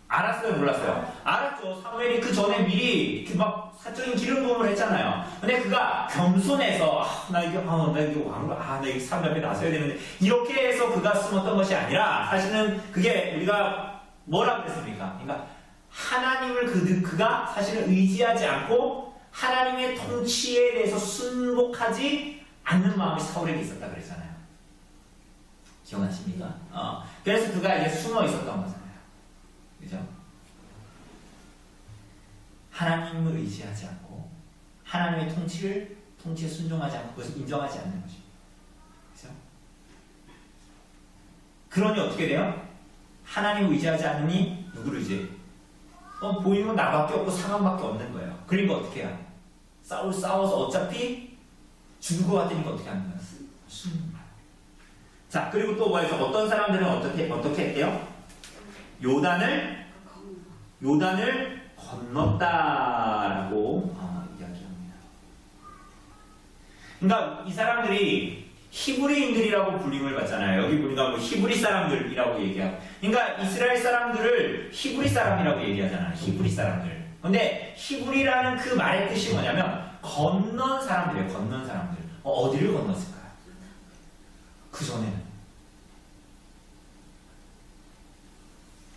알았어요? 몰랐어요? 알았죠. 사무엘이 그 전에 미리 이렇게 막 사적인 기름 부음을 했잖아요. 근데 그가 겸손해서 나 이거 왕으로 나 이거 사람 앞에 나서야 되는데 이렇게 해서 그가 숨었던 것이 아니라 사실은 그게 우리가 뭐라고 그랬습니까? 그러니까 하나님을 그가 사실은 의지하지 않고 하나님의 통치에 대해서 순복하지 않는 마음이 사울에게 있었다 그랬잖아요. 기억나십니까? 그래서 그가 이제 숨어 있었던 거잖아요. 그죠? 하나님을 의지하지 않고 하나님의 통치에 순종하지 않고 그것을 인정하지 않는 것입니다. 그죠? 그러니 어떻게 돼요? 하나님을 의지하지 않으니 누구를 의지해? 보이는 건 나밖에 없고 상황밖에 없는 거예요. 그러니까 어떻게 해요? 싸워서 어차피 죽을 것 같으니까 어떻게 하는 거예요? 자, 그리고 또 뭐해서 어떤 사람들은 어떻게 했대요? 요단을 건넜다라고 이야기합니다. 그러니까 이 사람들이 히브리인들이라고 불림을 받잖아요. 여기 보니까 뭐 히브리 사람들이라고 얘기하고. 그러니까 이스라엘 사람들을 히브리 사람이라고 얘기하잖아요. 히브리 사람들. 근데 히브리라는 그 말의 뜻이 뭐냐면 건넌 사람들이에요. 건넌 사람들. 어디를 건넜을까요? 그 전에는.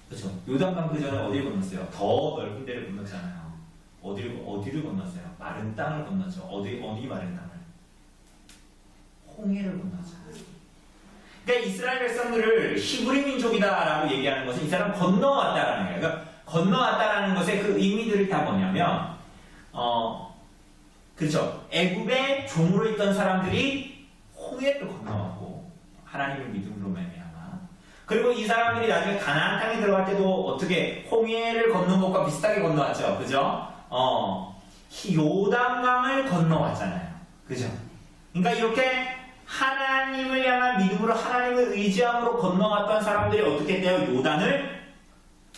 그렇죠. 요단강 그 전에 어디를 건넜어요? 더 넓은 데를 건넜잖아요. 어디를 건넜어요? 마른 땅을 건넜죠. 어디 마른 땅을? 홍해를 건넜잖아요. 그러니까 이스라엘 백성들을 히브리 민족이다라고 얘기하는 것은 이 사람 건너왔다라는 거예요. 그러니까 건너왔다라는 것의 그 의미들이 다 뭐냐면, 그렇죠. 애굽의 종으로 있던 사람들이 홍해를 건너왔고 하나님을 믿음으로 말미암아. 그리고 이 사람들이 나중에 가나안 땅에 들어갈 때도 어떻게 홍해를 건넌 것과 비슷하게 건너왔죠. 그죠? 요단강을 건너왔잖아요. 그죠? 그러니까 이렇게 하나님을 향한 믿음으로 하나님을 의지함으로 건너왔던 사람들이 어떻게 돼요? 요단을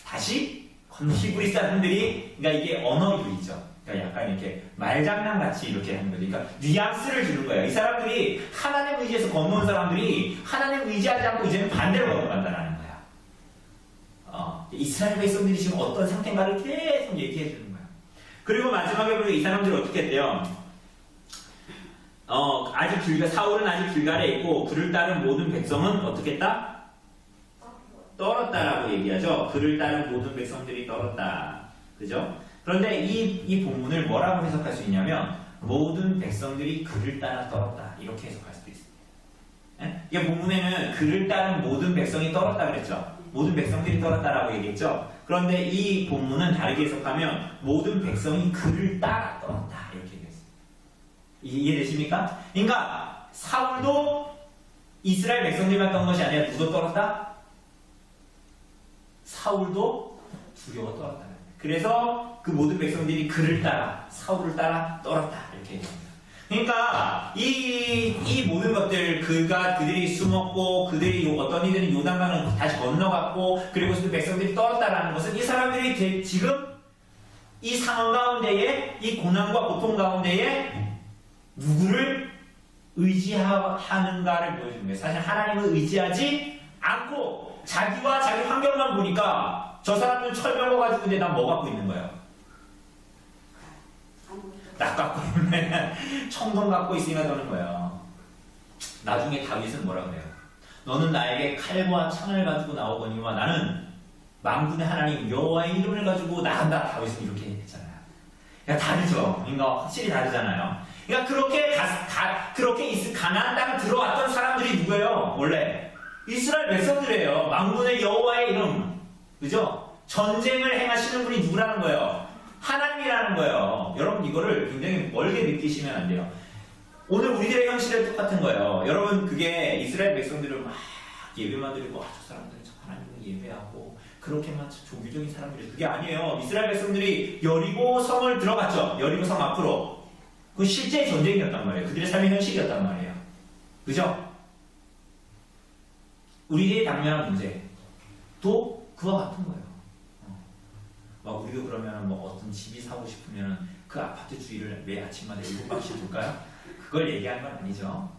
다시 히브리 사람들이, 그러니까 이게 언어 유희죠. 그러니까 약간 이렇게 말장난 같이 이렇게 하는 거죠. 그러니까 뉘앙스를 주는 거예요. 이 사람들이 하나님 의지해서 건너온 사람들이 하나님 의지하지 않고 이제는 반대로 건너간다는 거야. 이스라엘 백성들이 지금 어떤 상태인가를 계속 얘기해 주는 거야. 그리고 마지막에 보면 이 사람들이 어떻게 했대요? 사울은 아직 길갈에 있고 그를 따른 모든 백성은 어떻게 했다? 떨었다라고 얘기하죠. 그를 따른 모든 백성들이 떨었다. 그죠? 그런데 이 본문을 뭐라고 해석할 수 있냐면 모든 백성들이 그를 따라 떨었다. 이렇게 해석할 수도 있습니다. 이 본문에는 그를 따른 모든 백성이 떨었다 그랬죠. 모든 백성들이 떨었다라고 얘기했죠. 그런데 이 본문은 다르게 해석하면 모든 백성이 그를 따라 떨었다. 이렇게 얘기했습니다. 이해되십니까? 그러니까 사울도 이스라엘 백성들만 떤 것이 아니라 누가 떨었다? 사울도 두려워 떨었다. 그래서 그 모든 백성들이 그를 따라 사울을 따라 떨었다. 이렇게 얘기합니다. 그러니까 이 모든 것들 그들이 숨었고 그들이 어떤 이들은 요단강을 다시 건너갔고 그리고 그 백성들이 떨었다라는 것은 이 사람들이 지금 이 상황 가운데에 이 고난과 고통 가운데에 누구를 의지하는가를 보여주는 거예요. 사실 하나님을 의지하지 않고 자기와 자기 환경만 보니까 저 사람들은 철 먹어가지고 근데 난 뭐 갖고 있는 거예요? 나 갖고 있네. 청동 갖고 있으니까 저는 거예요. 나중에 다윗은 뭐라 그래요? 너는 나에게 칼과 창을 가지고 나오거니와 나는 만군의 하나님 여호와의 이름을 가지고 나간다. 다윗은 이렇게 했잖아요. 그러니까 다르죠. 그러니까 확실히 다르잖아요. 그러니까 그렇게 가나안 땅을 들어왔던 사람들이 누구예요? 원래 이스라엘 백성들이에요. 만군의 여호와의 이름, 그죠? 전쟁을 행하시는 분이 누구라는 거예요? 하나님이라는 거예요. 여러분 이거를 굉장히 멀게 느끼시면 안 돼요. 오늘 우리들의 현실은 똑같은 거예요. 여러분 그게 이스라엘 백성들을 막 예배만 드리고 저 사람들은 하나님을 예배하고 그렇게만 종교적인 사람들이 그게 아니에요. 이스라엘 백성들이 여리고 성을 들어갔죠. 여리고 성 앞으로. 그건 실제 전쟁이었단 말이에요. 그들의 삶의 현실이었단 말이에요. 그죠? 우리의 당면한 문제도 그와 같은 거예요. 막 우리도 그러면 뭐 어떤 집이 사고 싶으면 그 아파트 주위를 매 아침마다 7바퀴 돌까요? 그걸 얘기하는 건 아니죠.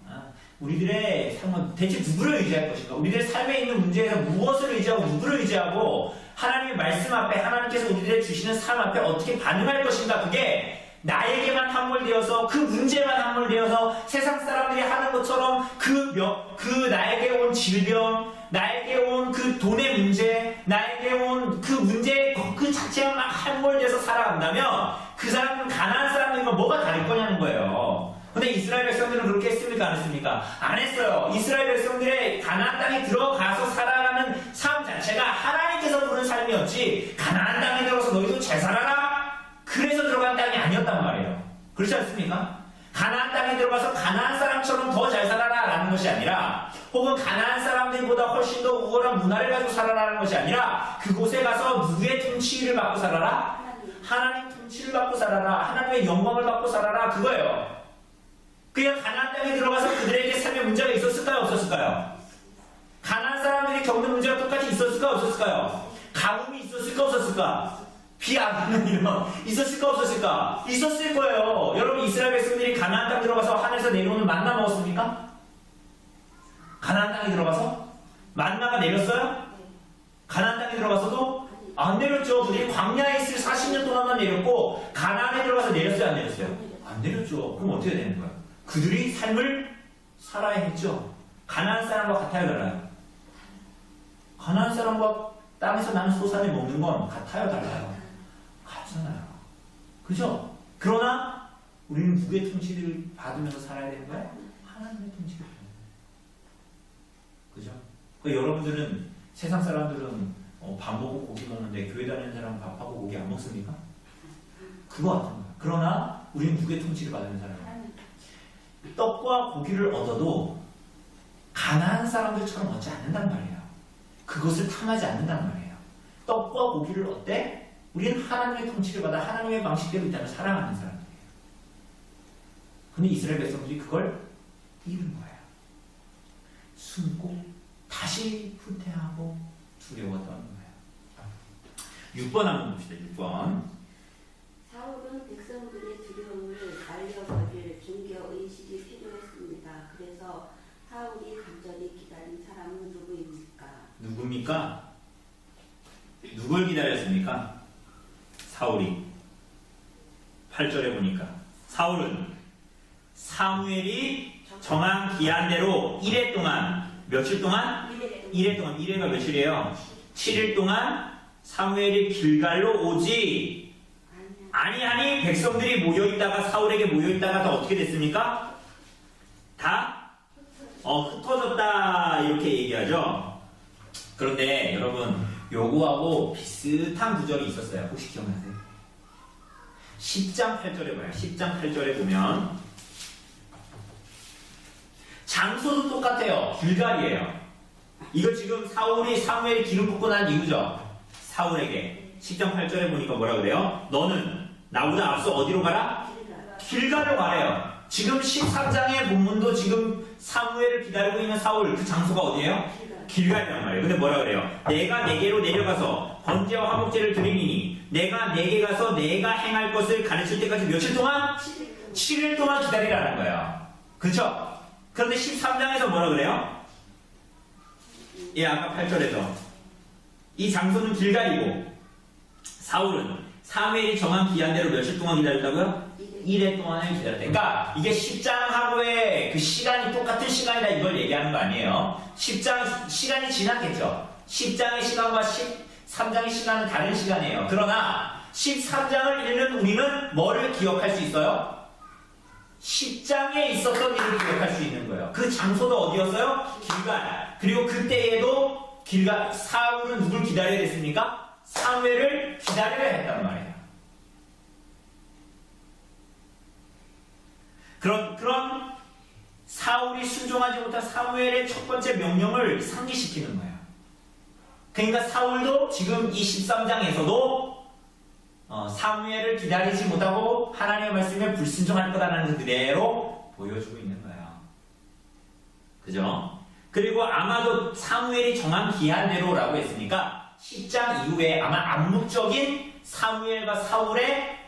우리들의 삶은 대체 누구를 의지할 것인가? 우리들의 삶에 있는 문제에서 무엇을 의지하고 누구를 의지하고 하나님의 말씀 앞에 하나님께서 우리들의 주시는 삶 앞에 어떻게 반응할 것인가? 그게 나에게만 함몰되어서 그 문제만 함몰되어서 세상 사람들이 하는 것처럼 그 나에게 온 질병, 나에게 온 그 돈의 문제, 나에게 온 그 문제 그 자체만 막 함몰돼서 살아간다면 그 사람은 가난한 사람들과 뭐가 다를 거냐는 거예요. 근데 이스라엘 백성들은 그렇게 했습니까? 안 했습니까? 안 했어요. 이스라엘 백성들의 가나안 땅에 들어가서 살아가는 삶 자체가 하나님께서 부른 삶이었지 가나안 땅에 들어가서 너희도 잘 살아라? 그래서 들어간 땅이 아니었단 말이에요. 그렇지 않습니까? 가나안 땅에 들어가서 가나안 사람처럼 더 잘 살아라 라는 것이 아니라 혹은 가나안 사람들보다 훨씬 더 우월한 문화를 가지고 살아라는 것이 아니라 그곳에 가서 누구의 통치를 받고 살아라? 하나님 통치를 받고 살아라. 하나님의 영광을 받고 살아라. 그거예요. 그냥 가나안 땅에 들어가서 그들에게 삶의 문제가 있었을까요? 없었을까요? 가나안 사람들이 겪는 문제가 똑같이 있었을까? 없었을까요? 가뭄이 있었을까? 없었을까? 비 안 오는 일은 있었을까? 없었을까? 있었을 거예요. 여러분 이스라엘 백성들이 가나안 땅에 들어가서 하늘에서 내려오는 만나 먹었습니까? 가나안 땅에 들어가서? 만나가 내렸어요? 가나안 땅에 들어가서도? 안 내렸죠. 그들이 광야에 있을 40년 동안만 내렸고 가나안에 들어가서 내렸어요? 안 내렸어요? 안 내렸죠. 그럼 어떻게 되는 거예요? 그들이 삶을 살아야 했죠. 가나안 사람과 같아요, 달라요? 가나안 사람과 땅에서 나는 소산을 먹는 건 같아요, 달라요? 같잖아요. 그죠? 그러나 우리는 누구의 통치를 받으면서 살아야 되는 거예요? 하나님의 통치를 받는 거예요. 그죠? 그러니까 여러분들은 세상 사람들은 밥 먹고 고기 먹는데 교회 다니는 사람은 밥하고 고기 안 먹습니까? 그거 같은 거예요. 그러나 우리는 누구의 통치를 받는 사람이에요? 떡과 고기를 얻어도 가난한 사람들처럼 얻지 않는단 말이에요. 그것을 탐하지 않는단 말이에요. 떡과 고기를 얻되 우리는 하나님의 통치를 받아 하나님의 방식대로 이 땅을 살아가는 사람들이에요. 근데 이스라엘 백성들이 그걸 잃은 거예요. 숨고 다시 후퇴하고 두려웠던 거예요. 6번 한번 봅시다. 6번. 사울은 백성들의 두려움을 알려버릴 중개의식이 필요했습니다. 그래서 사울이 간절히 기다린 사람은 누구입니까? 누굽니까? 누굴 기다렸습니까? 사울이. 8절에 보니까 사울은 사무엘이 정한 기한대로 1회 동안 며칠 동안? 1회 동안. 1회가 며칠이에요? 7일 동안 사무엘이 길갈로 오지 아니하니 백성들이 모여있다가 사울에게 모여있다가 다 어떻게 됐습니까? 다 흩어졌다 이렇게 얘기하죠. 그런데 여러분 요거하고 비슷한 구절이 있었어요. 혹시 기억나세요? 10장 8절에 봐요. 10장 8절에 보면 장소도 똑같아요. 길갈이에요. 이거 지금 사무엘이 기름 붓고 난 이유죠. 사울에게 10장 8절에 보니까 뭐라 그래요? 너는 나보다 앞서 어디로 가라? 길갈로 가래요. 지금 13장의 본문도 지금 사무엘을 기다리고 있는 사울 그 장소가 어디예요? 길갈이란 말이에요. 근데 뭐라 그래요? 내가 내게로 내려가서 번제와 화목제를 드리니 내가 내게 가서 내가 행할 것을 가르칠 때까지 며칠 동안? 7일 동안 기다리라는 거예요. 그렇죠? 그런데 13장에서 뭐라 그래요? 예, 아까 8절에서 이 장소는 길갈이고 사울은 사무엘이 정한 기한대로 며칠 동안 기다렸다고요? 1회 동안을 기다렸다. 그러니까 이게 10장하고의 그 시간이 똑같은 시간이다 이걸 얘기하는 거 아니에요. 10장 시간이 지났겠죠. 10장의 시간과 13장의 시간은 다른 시간이에요. 그러나 13장을 읽는 우리는 뭐를 기억할 수 있어요? 10장에 있었던 일을 기억할 수 있는 거예요. 그 장소도 어디였어요? 길갈. 그리고 그때에도 사울은 누굴 기다려야 됐습니까? 사무엘을 기다려야 했단 말이에요. 그런 사울이 순종하지 못한 사무엘의 첫 번째 명령을 상기시키는 거예요. 그러니까 사울도 지금 이 13장에서도 사무엘을 기다리지 못하고 하나님의 말씀에 불순종할 거다라는 그대로 보여주고 있는 거예요. 그죠? 그리고 아마도 사무엘이 정한 기한대로라고 했으니까 10장 이후에 아마 암묵적인 사무엘과 사울의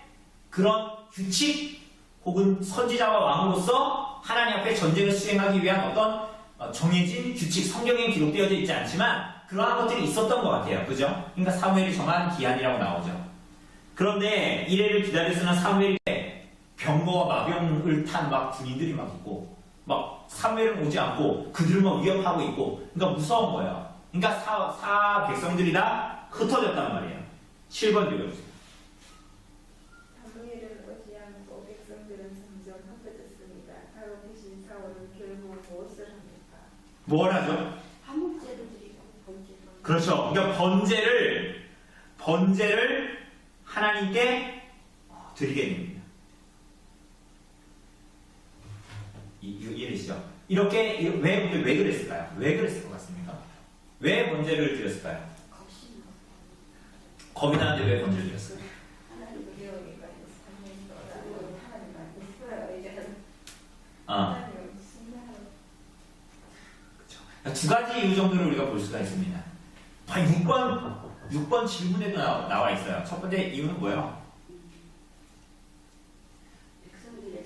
그런 규칙 혹은 선지자와 왕으로서 하나님 앞에 전쟁을 수행하기 위한 어떤 정해진 규칙, 성경에 기록되어져 있지 않지만 그러한 것들이 있었던 것 같아요. 그죠? 그러니까 사무엘이 정한 기한이라고 나오죠. 그런데 이래를 기다려서는 사무엘이 병거와 마병을 탄 막 군인들이 막 있고 막 사무엘은 오지 않고 그들을 막 위협하고 있고 그러니까 무서운 거예요. 그러니까 사 백성들이 다 흩어졌단 말이에요. 7번 읽어주세요. 사무엘은 오지 않고 백성들은 점점 흩어졌습니다. 다윗이신 사울은 결국 무엇을 합니까? 뭘 하죠? 화목제를 드리고 번제를. 그렇죠. 그러니까 번제를 하나님께 드리게 됩니다. 이해되시죠? 이렇게 왜 그랬을까요? 왜 그랬을 것 같습니까? 왜 번제를 드렸을까요? 겁심. 겁이 나는데 왜 번제를 드렸을까요? 하나님을 배우니까 하나님 있어요. 이제 아, 하나님 신뢰하고 두 가지 이유 정도를 우리가 볼 수가 있습니다. 6번 질문에도 나와 있어요. 첫 번째 이유는 뭐예요? 백성들의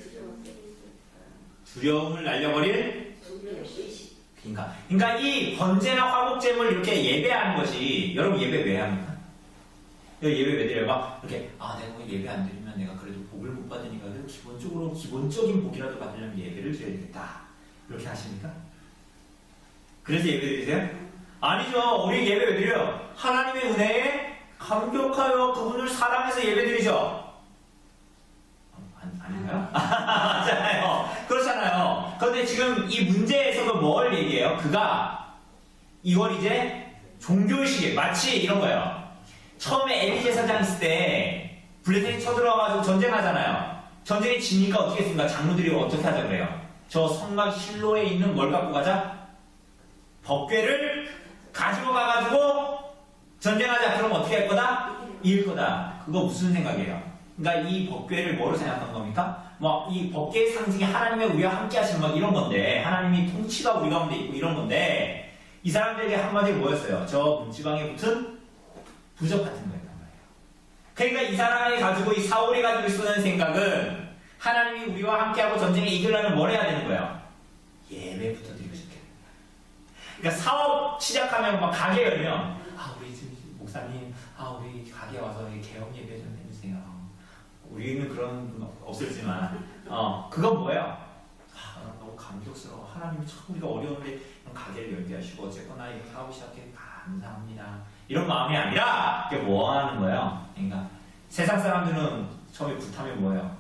두려움을 날려버릴 의식. 그러니까 이 번제나 화목제물 이렇게 예배하는 것이 여러분 예배 왜 합니까? 예배 왜 드려요? 막 이렇게 내가 오늘 예배 안 드리면 내가 그래도 복을 못 받으니까 기본적인 복이라도 받으려면 예배를 드려야겠다 이렇게 하십니까? 그래서 예배 드리세요? 아니죠. 우리 예배 왜 드려요? 하나님의 은혜에 감격하여 그분을 사랑해서 예배 드리죠. 아닌가요? 맞잖아요. 그렇잖아요. 그런데 지금 이 문제에서도 뭘 얘기해요? 그가 이걸 이제 종교의식에 마치 이런 거예요. 처음에 엘리 제사장 있을 때 블레셋이 쳐들어와가지고 전쟁하잖아요. 전쟁에 지니까 어떻게 했습니까? 장로들이 어떻게 하자 그래요? 저 성막 실로에 있는 뭘 갖고 가자? 법궤를 가지고 가가지고 전쟁하자. 그럼 어떻게 할 거다? 이길 거다. 그거 무슨 생각이에요? 그러니까 이 법궤를 뭐로 생각한 겁니까? 뭐 이 법궤의 상징이 하나님의 우리와 함께 하시는 뭐 이런 건데 하나님이 통치가 우리 가운데 있고 이런 건데 이 사람들에게 한마디로 뭐였어요? 저 문지방에 붙은 부적 같은 거였단 말이에요. 그러니까 이 사람이 가지고 이 사울이 가지고 있었던 생각은 하나님이 우리와 함께하고 전쟁에 이기려면 뭘 해야 되는 거예요? 예배부터 드리고 싶게. 그러니까 사업 시작하면 막 가게 열면 우리 지금 목사님 우리 가게 와서 개업 예배 좀 해주세요. 우리는 그런 분 없었지만 그건 뭐예요? 너무 감격스러워. 하나님이 참 우리가 어려운데 이런 가게를 열게 하시고 어쨌거나 이렇게 사업 시작해 감사합니다. 이런 마음이 아니라 이게 뭐 하는 거예요? 그러니까 세상 사람들은 처음에 굿하면 뭐예요?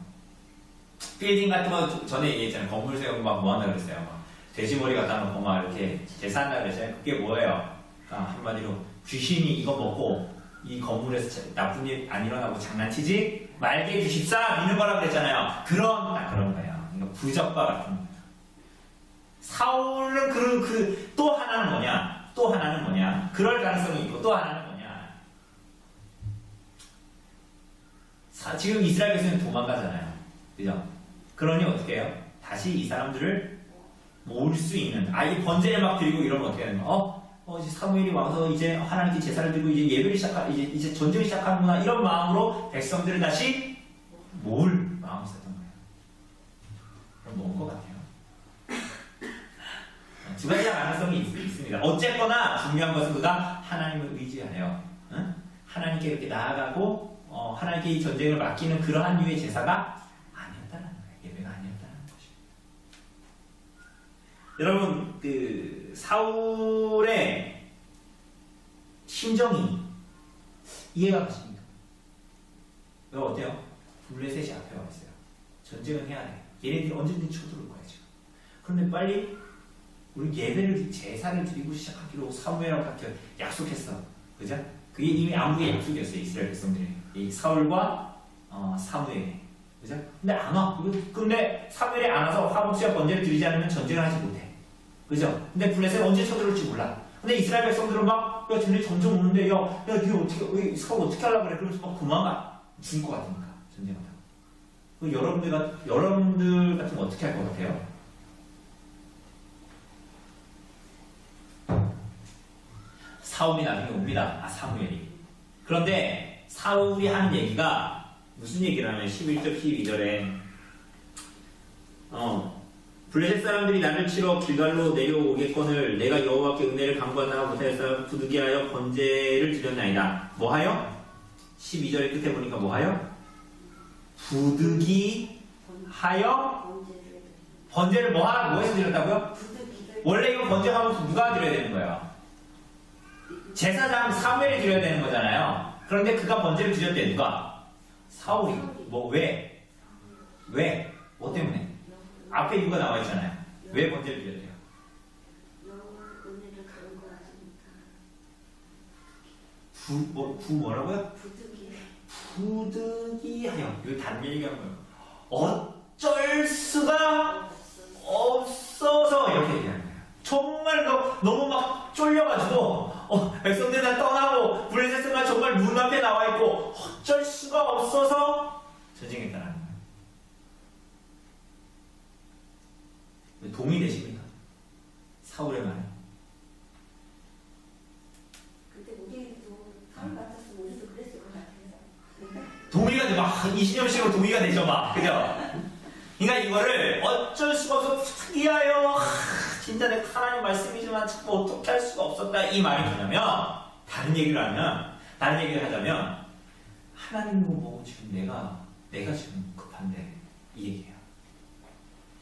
빌딩 같은 거 전에 얘기했잖아요. 건물 세우고 막 뭐 한다 그랬어요. 막 돼지머리 갖다 놓고 막 이렇게 제사한다 그랬잖아요. 그게 뭐예요? 그러니까 한마디로 귀신이 이거 먹고 이 건물에서 나쁜 일 안 일어나고 장난치지 말게 주십사 믿는 거라고 그랬잖아요. 그런 거예요. 그러니까 부적과 같은 거예요. 사울은 또 하나는 뭐냐? 또 하나는 뭐냐? 그럴 가능성이 있고 또 하나는 뭐냐? 지금 이스라엘 백성은 도망가잖아요. 그죠? 그러니 어떻게 해요? 다시 이 사람들을 모을 수 있는 이 번제를 막 드리고 이러면 어떻게 하는 거야? 이제 사무엘이 와서 이제 하나님께 제사를 드리고 이제 예배를 이제 전쟁을 시작하는구나 이런 마음으로 백성들을 다시 모을 마음이 있었던 거예요. 그럼 모은 것 같아요. 두 가지 가능성이 있습니다. 어쨌거나 중요한 것은 그가 하나님을 의지하여 하나님께 이렇게 나아가고 하나님께 이 전쟁을 맡기는 그러한 류의 제사가 아니었다는 거예요. 예배가 아니었다는 것입니다. 여러분 사울의 심정이 이해가 가십니까? 여러분 어때요? 블레셋이 앞에 와 있어요. 전쟁은 해야 돼. 얘네들이 언제든지 쳐들어올 거야 지금. 그런데 빨리 우리 예배를 제사를 드리고 시작하기로 사무엘하고 같이 약속했어. 그죠? 그게 이미 아무의 약속이었어요. 이스라엘 백성들이. 이 사울과 사무엘. 그죠? 근데 안 와. 근데 사무엘이 안 와서 화목제와 번제를 드리지 않으면 전쟁을 하지 못해. 그죠? 근데 블레셋 언제 쳐들어올지 몰라. 근데 이스라엘 백성들은 막, 쟤네 점점 오는데, 니가 사울 어떻게 하려고 그래? 그러면서 막 도망가. 죽을 것 같으니까, 전쟁하다가. 여러분들 같으면 어떻게 할 것 같아요? 사울이 나중에 옵니다. 사무엘이. 그런데 사울이 하는 얘기가 무슨 얘기를 하면 11절 12절에 블레셋 사람들이 나를 치러 길갈로 내려오겠거늘 내가 여호와께 은혜를 간구하다가 못하였어 부득이하여 번제를 드렸나이다. 뭐하여? 12절 끝에 보니까 뭐하여? 부득이하여 번제를 뭐해서 드렸다고요? 원래 이거 번제하면 누가 드려야 되는 거예요? 제사장 사무엘이 드려야 되는 거잖아요. 그런데 그가 번제를 드렸대. 누가? 사울이. 뭐 왜? 왜? 뭐 때문에? 앞에 이유가 나와 있잖아요. 왜 번제를 드렸대요? 은혜를 간구하시니까. 뭐라고요? 부득이하여. 이거 다른 얘기하는 거예요. 어쩔 수가 없어서 이렇게 얘기하는 거예요. 정말 너무 막 쫄려가지고 백성들 다 떠나고 블레셋은 정말 문 앞에 나와 있고 어쩔 수가 없어서 전쟁했다는 거예요. 동의되십니까? 사울의 말에. 그때 우리도 사울 같았으면 우리도 그랬을 것 같아요. 동의가 돼. 막 20년씩으로 동의가 되죠. 막. 그죠? 그러니까 이거를 어쩔 수가 없어 특이하여 진짜 내 하나님 말씀이지만 참 어떻게 할 수가 없었다 이 말이 뭐냐면 다른 얘기를 하자면 하나님 보고 지금 내가 지금 급한데 이 얘기예요.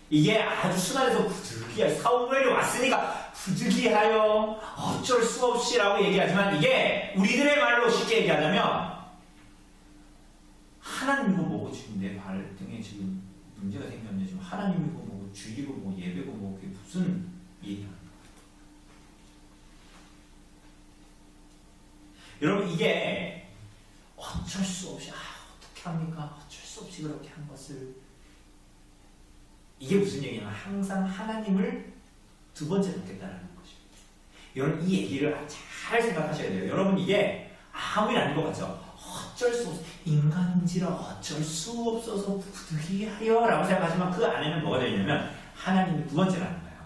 이게 아주 순환해서 부득이하여 사무엘이 왔으니까 부득이하여 어쩔 수 없이라고 얘기하지만 이게 우리들의 말로 쉽게 얘기하자면 하나님 이거 보고 지금 내 발등에 지금 문제가 생겼네. 지금 하나님 이거 보고 주의고 뭐 예배고 뭐 그게 무슨 얘기야. 여러분 이게 어쩔 수 없이 어떻게 합니까? 어쩔 수 없이 그렇게 한 것을 이게 무슨 얘기냐면 항상 하나님을 두 번째 놓겠다는 것이죠. 여러분 이 얘기를 잘 생각하셔야 돼요. 여러분 이게 아무 일 아닌 것 같죠? 어쩔 수 없어. 인간인지라 어쩔 수 없어서 부득이하여 라고 생각하지만 그 안에는 뭐가 되냐면 하나님이 두 번째라는 거예요.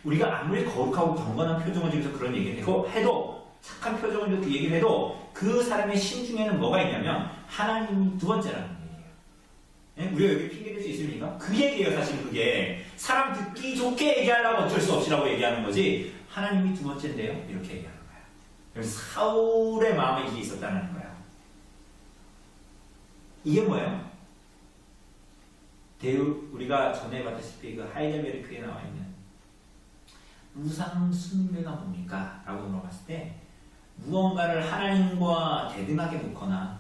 우리가 아무리 거룩하고 경건한 표정을 지어서 그런 얘기를 해도 착한 표정을 지어서 그 얘기를 해도 그 사람의 심중에는 뭐가 있냐면 하나님이 두 번째라는 얘기예요. 예? 우리가 여기 핑계댈 수 있습니까? 그 얘기예요. 사실 그게 사람 듣기 좋게 얘기하려고 어쩔 수 없이라고 얘기하는 거지 하나님이 두 번째인데요 이렇게 얘기하는 거예요. 그래서 사울의 마음에 이게 있었다는 거예요. 이게 뭐예요? 우리가 전에 봤다시피 그 하이델베르크에 나와 있는 우상 숭배가 뭡니까? 라고 물어봤을 때 무언가를 하나님과 대등하게 놓거나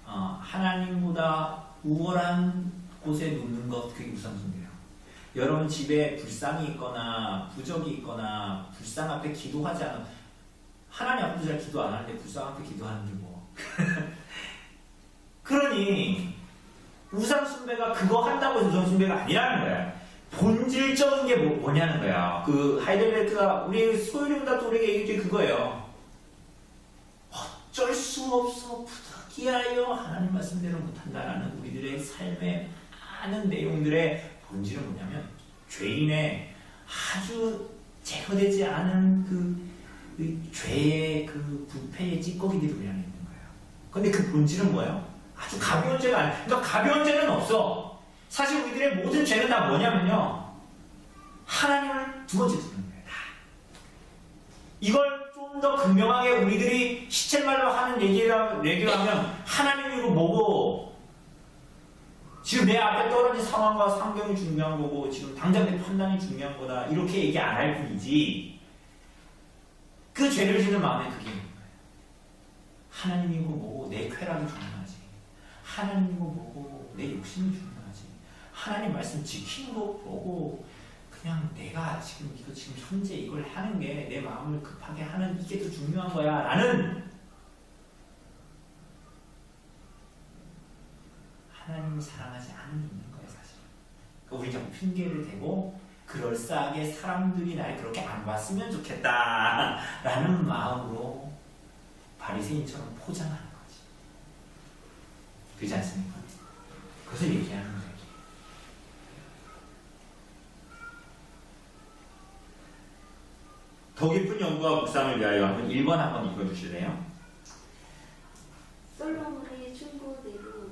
하나님보다 우월한 곳에 놓는 것 그게 우상 숭배예요. 여러분 집에 불상이 있거나 부적이 있거나 불상 앞에 기도하지 않은 하나님 앞에도 잘 기도 안 하는데 불상 앞에 기도하는 게 뭐 그러니 우상 숭배가 그거 한다고 해서 우상 숭배가 아니라는 거야. 본질적인 게 뭐냐는 거야. 그 하이델베르크가 우리 소유림보다 또 우리에게 얘기해 그거예요. 어쩔 수 없어 부득이하여 하나님 말씀대로 못한다라는 우리들의 삶의 많은 내용들의 본질은 뭐냐면 죄인의 아주 제거되지 않은 그 죄의 그 부패의 찌꺼기들이 우리 안에 있는 거예요. 근데 그 본질은 뭐예요? 아주 가벼운 죄가 아니에요. 그러니까 가벼운 죄는 없어. 사실 우리들의 모든 죄는 다 뭐냐면요. 하나님을 두 번째 두는 거예요. 다. 이걸 좀 더 극명하게 우리들이 시쳇말로 하는 얘기를 하면 하나님이 이거 뭐고 지금 내 앞에 떨어진 상황과 상경이 중요한 거고 지금 당장 내 판단이 중요한 거다. 이렇게 얘기 안 할 뿐이지 그 죄를 지는 마음에 그게 있는 거예요. 하나님이 이거 뭐고 내 쾌락이 중요하지. 하나님 이거 뭐고 내 욕심이 중요하지. 하나님 말씀 지키는 거 보고 그냥 내가 지금 현재 이걸 하는 게 내 마음을 급하게 하는 이게 더 중요한 거야 라는 하나님을 사랑하지 않는 게 있는 거예요 사실. 그러니까 우리 자꾸 핑계를 대고 그럴싸하게 사람들이 날 그렇게 안 봤으면 좋겠다 라는 마음으로 바리새인처럼 포장하는 거지. 그렇지 않습니까? 그래서 얘기하는 거예요. 더 깊은 연구와 묵상을 위하여 한번 1번 한번 읽어주실래요? 솔로몬의 충고대로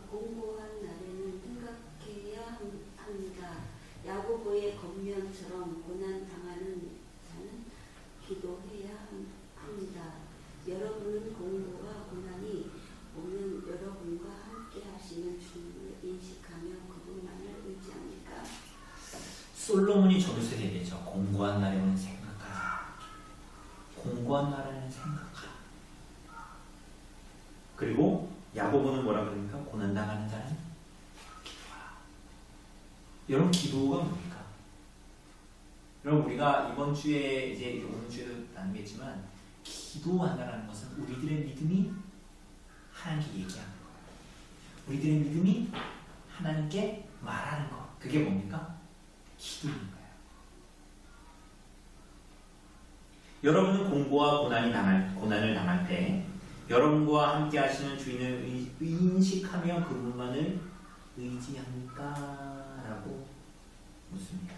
야고보의 겉면처럼 고난 당하는 자는 기도해야 합니다. 여러분은 공고와 고난이 오면 여러분과 함께 하시는 주님을 인식하며 그분만을 의지합니까? 솔로몬이 저기서 얘기했죠. 공고한 날에 오는 생각하라. 공고한 날에는 생각하라. 그리고 야고보는 뭐라 그럽니까? 고난당하는 자는 기도하라. 여러분, 기도가 뭡니까? 여러분, 우리가 이번 주에 이제 오는 주에도 나누겠지만 기도한다는 것은 우리들의 믿음이 하나님께 얘기하는 거예요. 우리들의 믿음이 하나님께 말하는 거. 그게 뭡니까? 기도인 거예요. 여러분은 공고와 고난을 당할 때 여러분과 함께 하시는 주인을 인식하며 그분만을 의지합니까? 라고 묻습니다.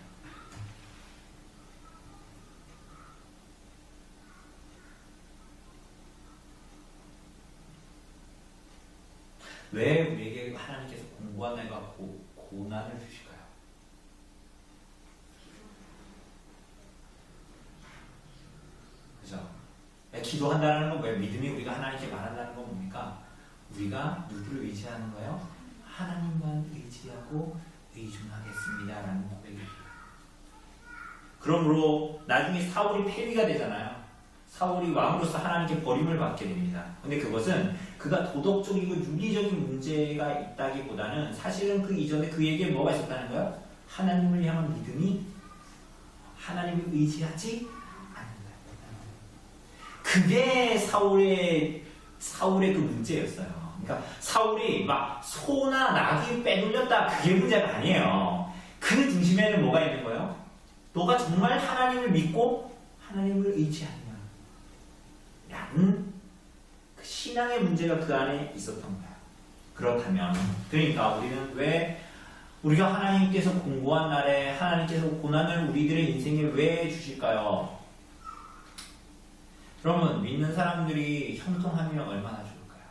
왜 우리에게 하나님께서 공고한 날과 고난을 주실까요? 그죠? 기도한다는 건 왜 믿음이 우리가 하나님께 말한다는 건 뭡니까? 우리가 누구를 의지하는 거예요? 하나님만 의지하고 의존하겠습니다 라는 고백이에요. 그러므로 나중에 사울이 폐위가 되잖아요. 사울이 왕으로서 하나님께 버림을 받게 됩니다. 근데 그것은 그가 도덕적이고 윤리적인 문제가 있다기보다는 사실은 그 이전에 그에게 뭐가 있었다는 거예요? 하나님을 향한 믿음이 하나님을 의지하지 않는 거예요. 그게 사울의 그 문제였어요. 그러니까 사울이 막 소나 낙이 빼돌렸다, 그게 문제가 아니에요. 그 중심에는 뭐가 있는 거예요? 너가 정말 하나님을 믿고 하나님을 의지하느냐 라는 그 신앙의 문제가 그 안에 있었던 거예요. 그렇다면 그러니까 우리는 왜 우리가 하나님께서 공고한 날에 하나님께서 고난을 우리들의 인생에 왜 주실까요? 그러면 믿는 사람들이 형통하면 얼마나 좋을까요?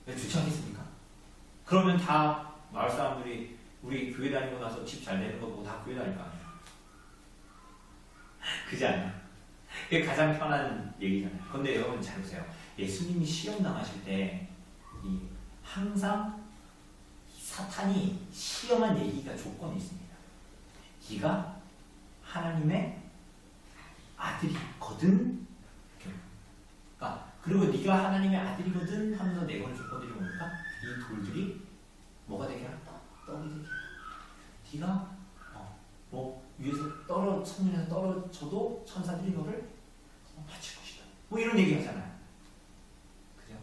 왜 좋지 않겠습니까? 그러면 다 마을 사람들이 우리 교회 다니고 나서 집 잘 되는 거 보고 다 교회 다닐 거 아니에요? 그지 않나요? 그게 가장 편한 얘기잖아요. 근데 여러분 잘 보세요. 예수님이 시험 당하실 때 항상 사탄이 시험한 얘기가 조건이 있습니다. 네가 하나님의 아들이거든. 그리고 네가 하나님의 아들이거든 하면서 내거는 조건들이 뭡니까? 이 돌들이 뭐가 되게 하라? 떡이 되게 하라. 네가 위에서 성문에서 떨어져도 천사들이 너를 바칠 것이다. 뭐 이런 얘기 하잖아요. 그죠?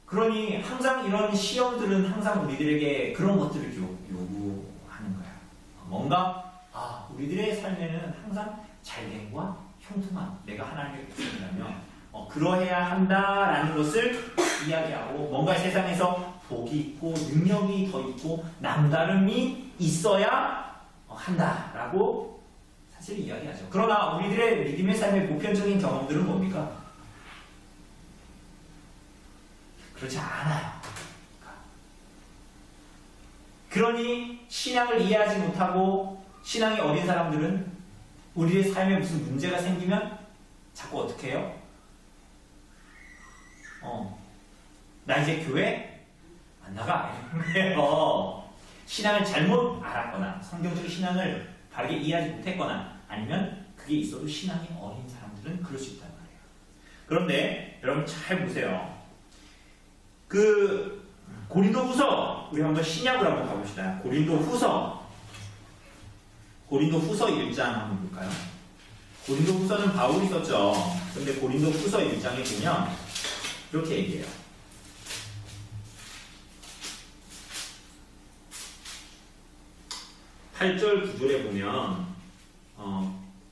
그러니 항상 이런 시험들은 항상 우리들에게 그런 것들을 요구하는 거야. 뭔가 우리들의 삶에는 항상 잘됨과 형통함, 내가 하나님의 백성이라면 그러해야 한다라는 것을 이야기하고, 뭔가 세상에서 복이 있고 능력이 더 있고 남다름이 있어야 한다라고 사실 이야기하죠. 그러나 우리들의 믿음의 삶의 보편적인 경험들은 뭡니까? 그렇지 않아요. 그러니 신앙을 이해하지 못하고 신앙이 어린 사람들은 우리의 삶에 무슨 문제가 생기면 자꾸 어떻게 해요? 나 이제 교회 안 나가. 신앙을 잘못 알았거나 성경적인 신앙을 바르게 이해하지 못했거나 아니면 그게 있어도 신앙이 어린 사람들은 그럴 수 있단 말이에요. 그런데 여러분 잘 보세요. 그 고린도후서, 우리 한번 신약으로 한번 가봅시다. 고린도후서 1장 한번 볼까요? 고린도후서는 바울이 썼죠. 근데 고린도후서 1장에 보면 이렇게 얘기해요. 8절 9절에 보면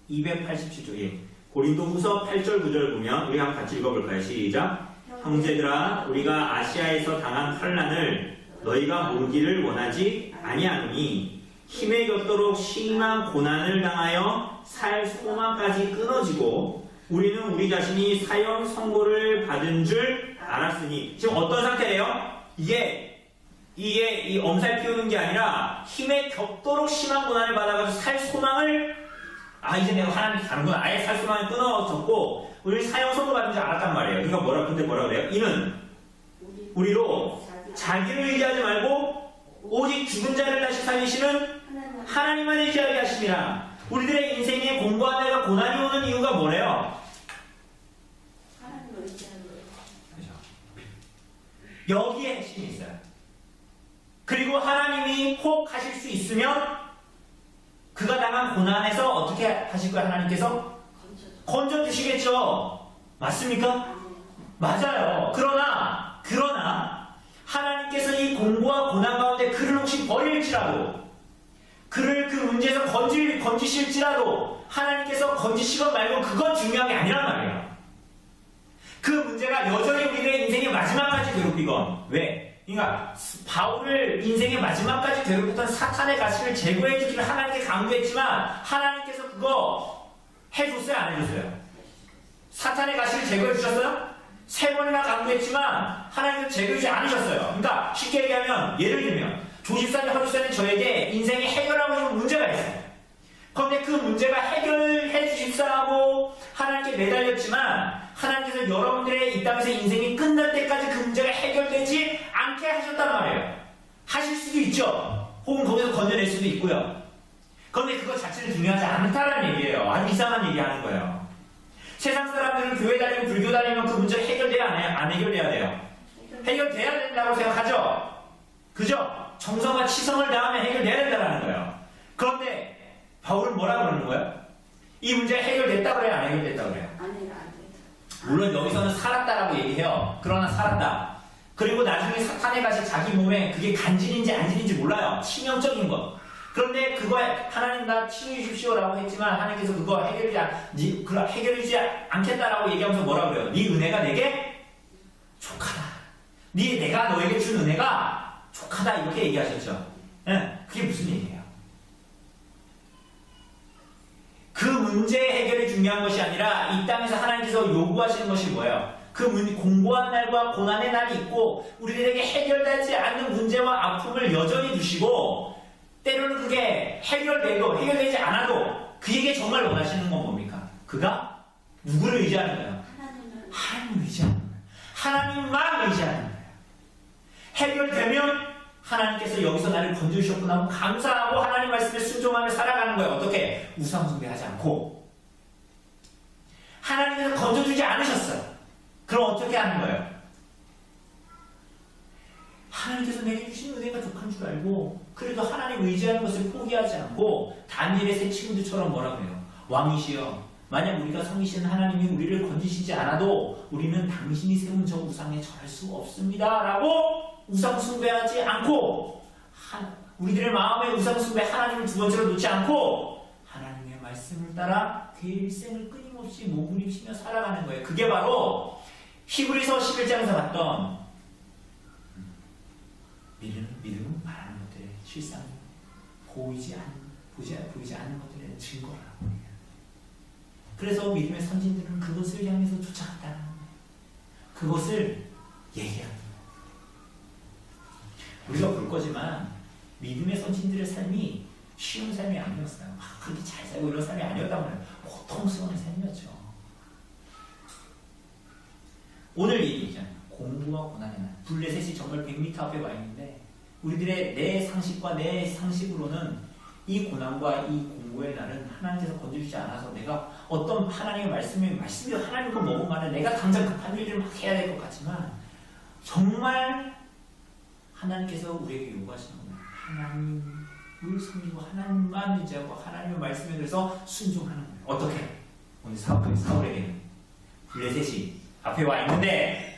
287조, 고린도후서 8절 9절 보면 우리 한번 같이 읽어볼까요? 시작. 형제들아, 우리가 아시아에서 당한 환난을 너희가 모르기를 원하지 아니하노니 힘에 겹도록 심한 고난을 당하여 살 소망까지 끊어지고 우리는 우리 자신이 사형 선고를 받은 줄 알았으니, 지금 어떤 상태예요? 이게 이게 이 엄살 피우는 게 아니라 힘에 겹도록 심한 고난을 받아가지고 살 소망을 이제 내가 하나님께 가는구나. 아예 살 소망을 끊어졌고 우리 사형 선고 받은 줄 알았단 말이에요. 그러니까 근데 뭐라 그래요? 이는 우리로 자기를 의지하지 말고 오직 죽은 자를 다시 살리시는 하나님만 의지하게 하심이라. 우리들의 인생에 공고한 데가 고난이 오는 이유가 뭐래요? 하나님을 의지하는 거예요. 그죠? 여기에 핵심이 있어요. 그리고 하나님이 혹 하실 수 있으면 그가 당한 고난에서 어떻게 하실 거예요? 하나님께서 건져주시겠죠. 맞습니까? 맞아요. 그러나 하나님께서 이 공고와 고난 가운데 그를 혹시 버릴지라도 그를 그 문제에서 건지실지라도 하나님께서 건지시건 말고 그건 중요한 게 아니란 말이에요. 그 문제가 여전히 우리들의 인생의 마지막까지 괴롭히건 왜? 그러니까 바울을 인생의 마지막까지 괴롭혔던 사탄의 가시를 제거해 주기를 하나님께 강구했지만 하나님께서 그거 해줬어요? 안 해줬어요? 사탄의 가시를 제거해 주셨어요? 3번이나 강구했지만 하나님께서 제거해 주지 않으셨어요. 그러니까 쉽게 얘기하면 예를 들면 조집사님, 허집사님 저에게 인생에 해결하고 있는 문제가 있어요. 그런데 그 문제가 해결해 주십사하고 하나님께 매달렸지만 하나님께서 여러분들의 이 땅에서 인생이 끝날 때까지 그 문제가 해결되지 않게 하셨단 말이에요. 하실 수도 있죠. 혹은 거기서 건져낼 수도 있고요. 그런데 그것 자체는 중요하지 않다는 얘기예요. 아주 이상한 얘기 하는 거예요. 세상 사람들은 교회 다니면 불교 다니면 그 문제가 해결돼야 안 해결돼야 돼요? 해결돼야 된다고 생각하죠? 그죠? 정성과 치성을 다하면 해결돼야 된다는 거예요. 그런데 바울은 뭐라고 그러는 거예요? 이 문제가 해결됐다 그래요? 안 해결됐다 그래요? 안 해요, 안 돼요. 물론 여기서는 살았다라고 얘기해요. 그러나 살았다. 그리고 나중에 사탄의 가시 자기 몸에 그게 간질인지 안질인지 몰라요. 치명적인 것. 그런데 그거 하나님 나 치유해 주십시오라고 했지만 하나님께서 그거 해결해주지 않겠다라고 얘기하면서 뭐라 그래요? 네 은혜가 내게 족하다. 내가 너에게 준 은혜가 족하다 이렇게 얘기하셨죠. 네, 그게 무슨 얘기예요? 그 문제 해결이 중요한 것이 아니라 이 땅에서 하나님께서 요구하시는 것이 뭐예요? 그 공고한 날과 고난의 날이 있고 우리들에게 해결되지 않는 문제와 아픔을 여전히 두시고 때로는 그게 해결되고 해결되지 않아도 그에게 정말 원하시는 건 뭡니까? 그가 누구를 의지하는 거예요? 하나님을 의지하는 거예요. 하나님만 의지하는 거예요. 해결되면 하나님께서 여기서 나를 건져주셨구나 하고 감사하고 하나님 말씀에 순종하며 살아가는 거예요. 어떻게? 우상숭배하지 않고. 하나님께서 건져주지 않으셨어요. 그럼 어떻게 하는 거예요? 하나님께서 내게 주신 은혜가 족한 줄 알고 그래도 하나님 의지하는 것을 포기하지 않고 다니엘의 세 친구들처럼 뭐라 그래요? 왕이시여 만약 우리가 섬기시는 하나님이 우리를 건지시지 않아도 우리는 당신이 세운 저 우상에 절할 수 없습니다 라고 우상 숭배하지 않고 우리들의 마음에 우상 숭배 하나님을 두 번째로 놓지 않고 하나님의 말씀을 따라 그의 일생을 끊임없이 몸부림치며 살아가는 거예요. 그게 바로 히브리서 11장에서 봤던 믿음은 말하는 것들의 실상 보이지 않는 것들의 증거라고 해요. 그래서 믿음의 선진들은 그것을 향해서 쫓아갔다는 거예요. 그것을 얘기하는 거예요. 우리가 볼 거지만 믿음의 선진들의 삶이 쉬운 삶이 아니었어요. 그렇게 잘 살고 이런 삶이 아니었단 말이에요. 고통스러운 삶이었죠. 오늘 얘기잖아요. 공부와 고난의 날. 블레셋이 정말 100m 앞에 와 있는데 우리들의 내 상식과 내 상식으로는 이 고난과 이 공고의 날은 하나님께서 건져주지 않아서 내가 어떤 하나님의 말씀이 하나님 거 먹으면 내가 당장 급한 일을 막 해야 될 것 같지만 정말 하나님께서 우리에게 요구하시는 거예요. 하나님을 섬기고 하나님만 의지하고 하나님의 말씀에 대해서 순종하는 거예요. 어떻게? 오늘 사울에게는 블레셋이 앞에 와 있는데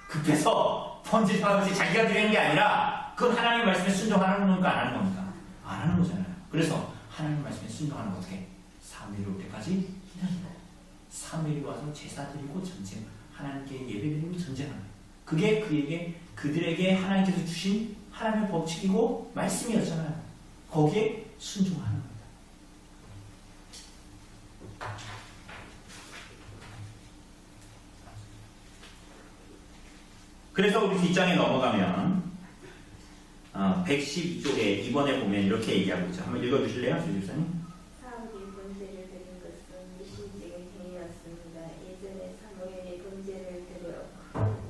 급해서 번짓하듯이 자기가 드리는 게 아니라 그건 하나님의 말씀에 순종하는 겁니까? 안 하는 겁니까? 안 하는 거잖아요. 그래서 하나님의 말씀에 순종하는 거 어떻게? 사무엘이 올 때까지 기다리고 사무엘이 와서 제사 드리고 전쟁 하나님께 예배 드리고 전쟁하는 거예요. 그게 그들에게 하나님께서 주신 하나님의 법칙이고 말씀이었잖아요. 거기에 순종하는 겁니다. 그래서 우리 뒷장에 넘어가면 112쪽에 2번에 보면 이렇게 얘기하고 있죠. 한번 읽어주실래요, 주 집사님? 사울이 번제를 드린 것은 미신적인 행위였습니다. 예전에 사무엘이 번제를 드려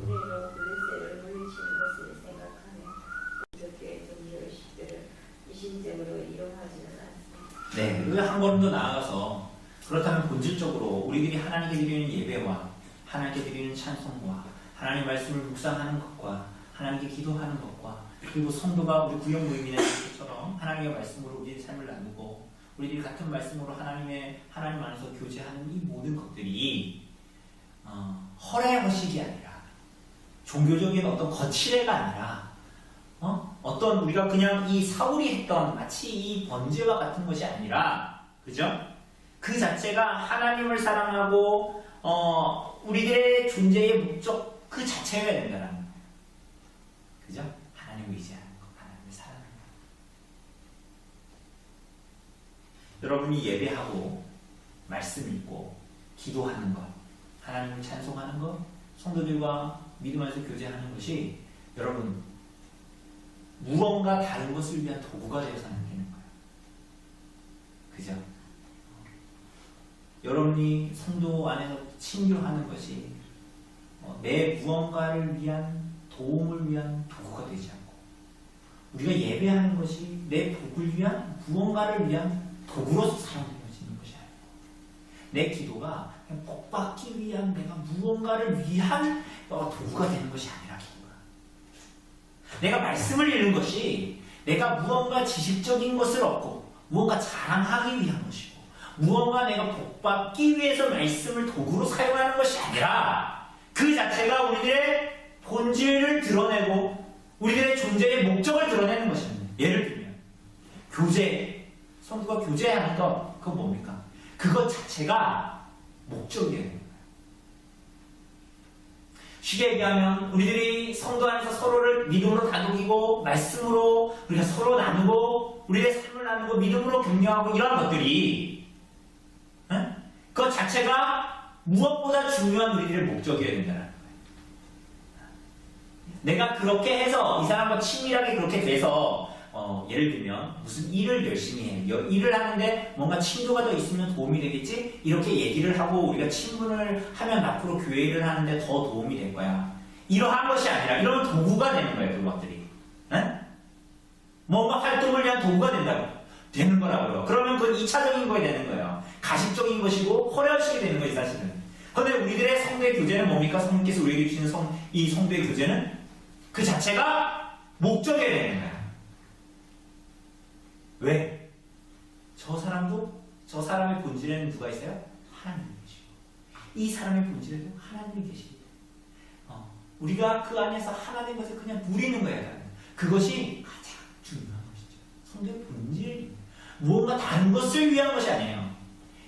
우리로 블레셋을 물리신 것을 생각하면 기독교의 종교 시대를 미신적으로 이용하지는 않습니다. 네, 한 걸음 더 나아가서 그렇다면 본질적으로 우리들이 하나님께 드리는 예배와 하나님께 드리는 찬송과 하나님의 말씀을 묵상하는 것과 하나님께 기도하는 것과 그리고 성도가 우리 구역 모임이나 것처럼 하나님의 말씀으로 우리의 삶을 나누고 우리들이 같은 말씀으로 하나님 안에서 교제하는 이 모든 것들이 허례허식이 아니라 종교적인 어떤 거칠애가 아니라 어떤 우리가 그냥 이 사울이 했던 마치 이 번제와 같은 것이 아니라 그죠? 그 자체가 하나님을 사랑하고 우리들의 존재의 목적 그 자체가 된다는 거예요. 그죠? 하나님을 의지하는 것, 하나님을 사랑하는 것. 여러분이 예배하고 말씀 읽고 기도하는 것, 하나님을 찬송하는 것, 성도들과 믿음 안에서 교제하는 것이 여러분 무언가 다른 것을 위한 도구가 되어서 안 되는 거예요. 그죠? 여러분이 성도 안에서 친교하는 것이 내 무언가를 위한 도움을 위한 도구가 되지 않고 우리가 예배하는 것이 내 복을 위한 무언가를 위한 도구로서 사용되어지는 것이 아니고 내 기도가 그냥 복받기 위한 내가 무언가를 위한 도구가 되는 것이 아니라 기도가 내가 말씀을 읽는 것이 내가 무언가 지식적인 것을 얻고 무언가 자랑하기 위한 것이고 무언가 내가 복받기 위해서 말씀을 도구로 사용하는 것이 아니라 그 자체가 우리들의 본질을 드러내고 우리들의 존재의 목적을 드러내는 것입니다. 예를 들면 교제, 성도가 교제하는 것, 그건 뭡니까? 그것 자체가 목적이에요. 쉽게 얘기하면 우리들이 성도 안에서 서로를 믿음으로 다독이고 말씀으로 우리가 서로 나누고 우리의 삶을 나누고 믿음으로 격려하고 이런 것들이 그것 자체가 무엇보다 중요한 우리들의 목적이어야 된다는 거예요. 내가 그렇게 해서 이 사람과 친밀하게 그렇게 돼서 예를 들면 무슨 일을 열심히 해요. 일을 하는데 뭔가 친구가 더 있으면 도움이 되겠지? 이렇게 얘기를 하고 우리가 친분을 하면 앞으로 교회 일을 하는데 더 도움이 될 거야. 이러한 것이 아니라 이런 도구가 되는 거예요. 그것들이. 뭔가 활동을 위한 도구가 되는 거라고요. 그러면 그건 2차적인 거에 되는 거예요. 가식적인 것이고 허례허식이 되는 거예요. 사실은. 그런데 우리들의 성도의 교제는 뭡니까? 성령께서 우리에게 주시는 이 성도의 교제는 그 자체가 목적이 되는 거예요. 왜? 저 사람의 본질에는 누가 있어요? 하나님이 계시고 이 사람의 본질에도 하나님이 계시기 때문에 우리가 그 안에서 하나된 것을 그냥 누리는 거예요. 그것이 가장 중요한 것이죠. 성도의 본질입니다. 무언가 다른 것을 위한 것이 아니에요.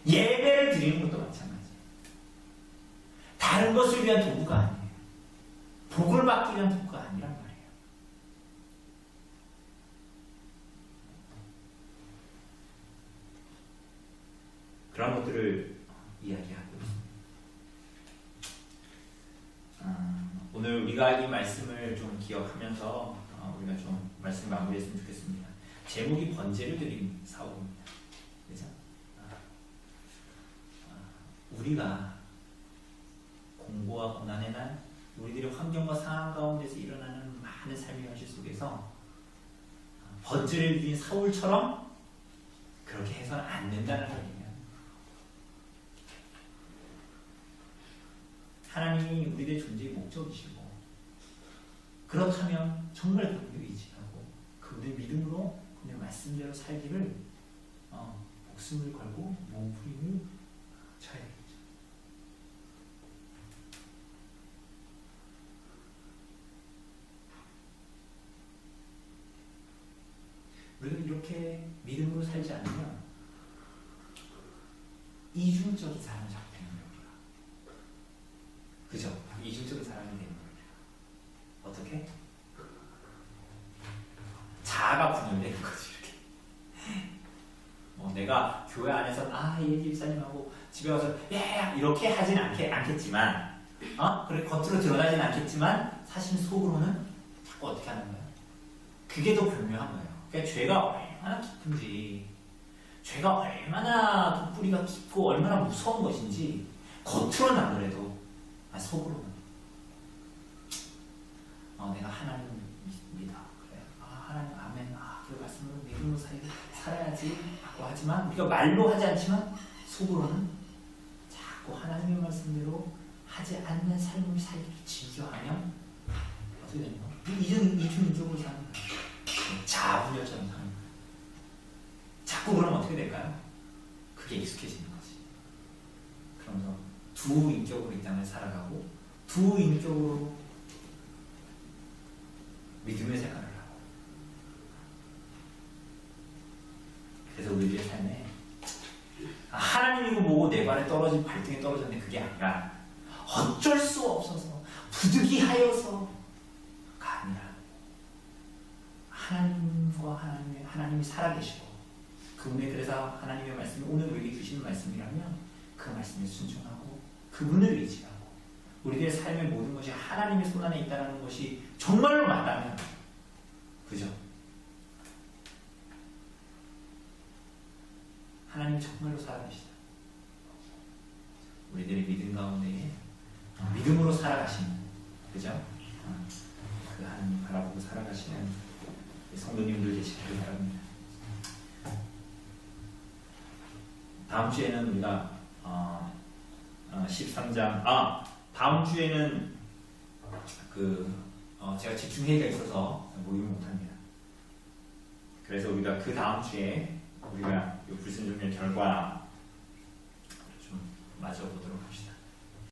예배를 드리는 것도 마찬가지예요. 다른 것을 위한 도구가 아니에요. 복을 받기 위한 도구가 아니란 말이에요. 그런 것들을 이야기하고 있습니다. 오늘 우리가 이 말씀을 좀 기억하면서 우리가 좀 말씀 마무리했으면 좋겠습니다. 제목이 번제를 드린 사업입니다. 그죠? 우리가 공고와 고난의 날, 우리들의 환경과 상황 가운데서 일어나는 많은 삶의 현실 속에서 번제를 드린 사울처럼 그렇게 해서는 안 된다는 말이에요. 하나님이 우리들의 존재의 목적이시고 그렇다면 정말 그분을 의지하고 그분의 믿음으로 그분의 말씀대로 살기를 목숨을 걸고 몸부림을 쳐야겠죠. 우리는 이렇게 믿음으로 살지 않으면 이중적인 사람을 잡게 되는 거예요. 그죠? 이중적인 사람이 되는 거예요. 어떻게? 자아가 분열되는 거지, 이렇게. 내가 교회 안에서, 예, 집사님하고 집에 와서, 이렇게 하진 않겠지만, 그래, 겉으로 드러나진 않겠지만, 사실 속으로는 자꾸 어떻게 하는 거야? 그게 더 분명한 거예요. 그러니까 죄가 얼마나 깊은지, 죄가 얼마나 그 뿌리가 깊고 얼마나 무서운 것인지 겉으로는 안 그래도 속으로는 내가 하나님 믿습니다. 그래. 하나님 아멘. 그 말씀으로 믿음으로 살아야지 라고 하지만 우리가 말로 하지 않지만 속으로는 자꾸 하나님의 말씀대로 하지 않는 삶을 살기를 즐겨하면 어떻게 되는 거야? 이중인격으로 사는 거야. 자부녀처럼 사는 거야. 자꾸 그러면 어떻게 될까요? 그게 익숙해지는 거지. 그러면서 두 인격으로 이 땅을 살아가고 두 인격으로 믿음의 생활을 하고. 그래서 우리들의 삶에 하나님이고 뭐고 내 발에 발등에 떨어졌는데 그게 아니라 어쩔 수 없어서 부득이하여서가 아니라 하나님이 살아계시고 그분의 그래서 하나님의 말씀이 오늘 우리에게 주시는 말씀이라면 그 말씀에 순종하고 그분을 의지하고 우리들의 삶의 모든 것이 하나님의 손 안에 있다는 것이 정말로 맞다면 그죠? 하나님이 정말로 살아계시다. 우리들의 믿음 가운데에 믿음으로 살아가시는 그죠? 그 하나님 바라보고 살아가시는 성도님들 되시기를 바랍니다. 다음 주에는 우리가 13장 다음 주에는 제가 집중회의가 있어서 모임을 못합니다. 그래서 우리가 그 다음 주에 우리가 이 불순종의 결과 좀 맞아보도록 합시다.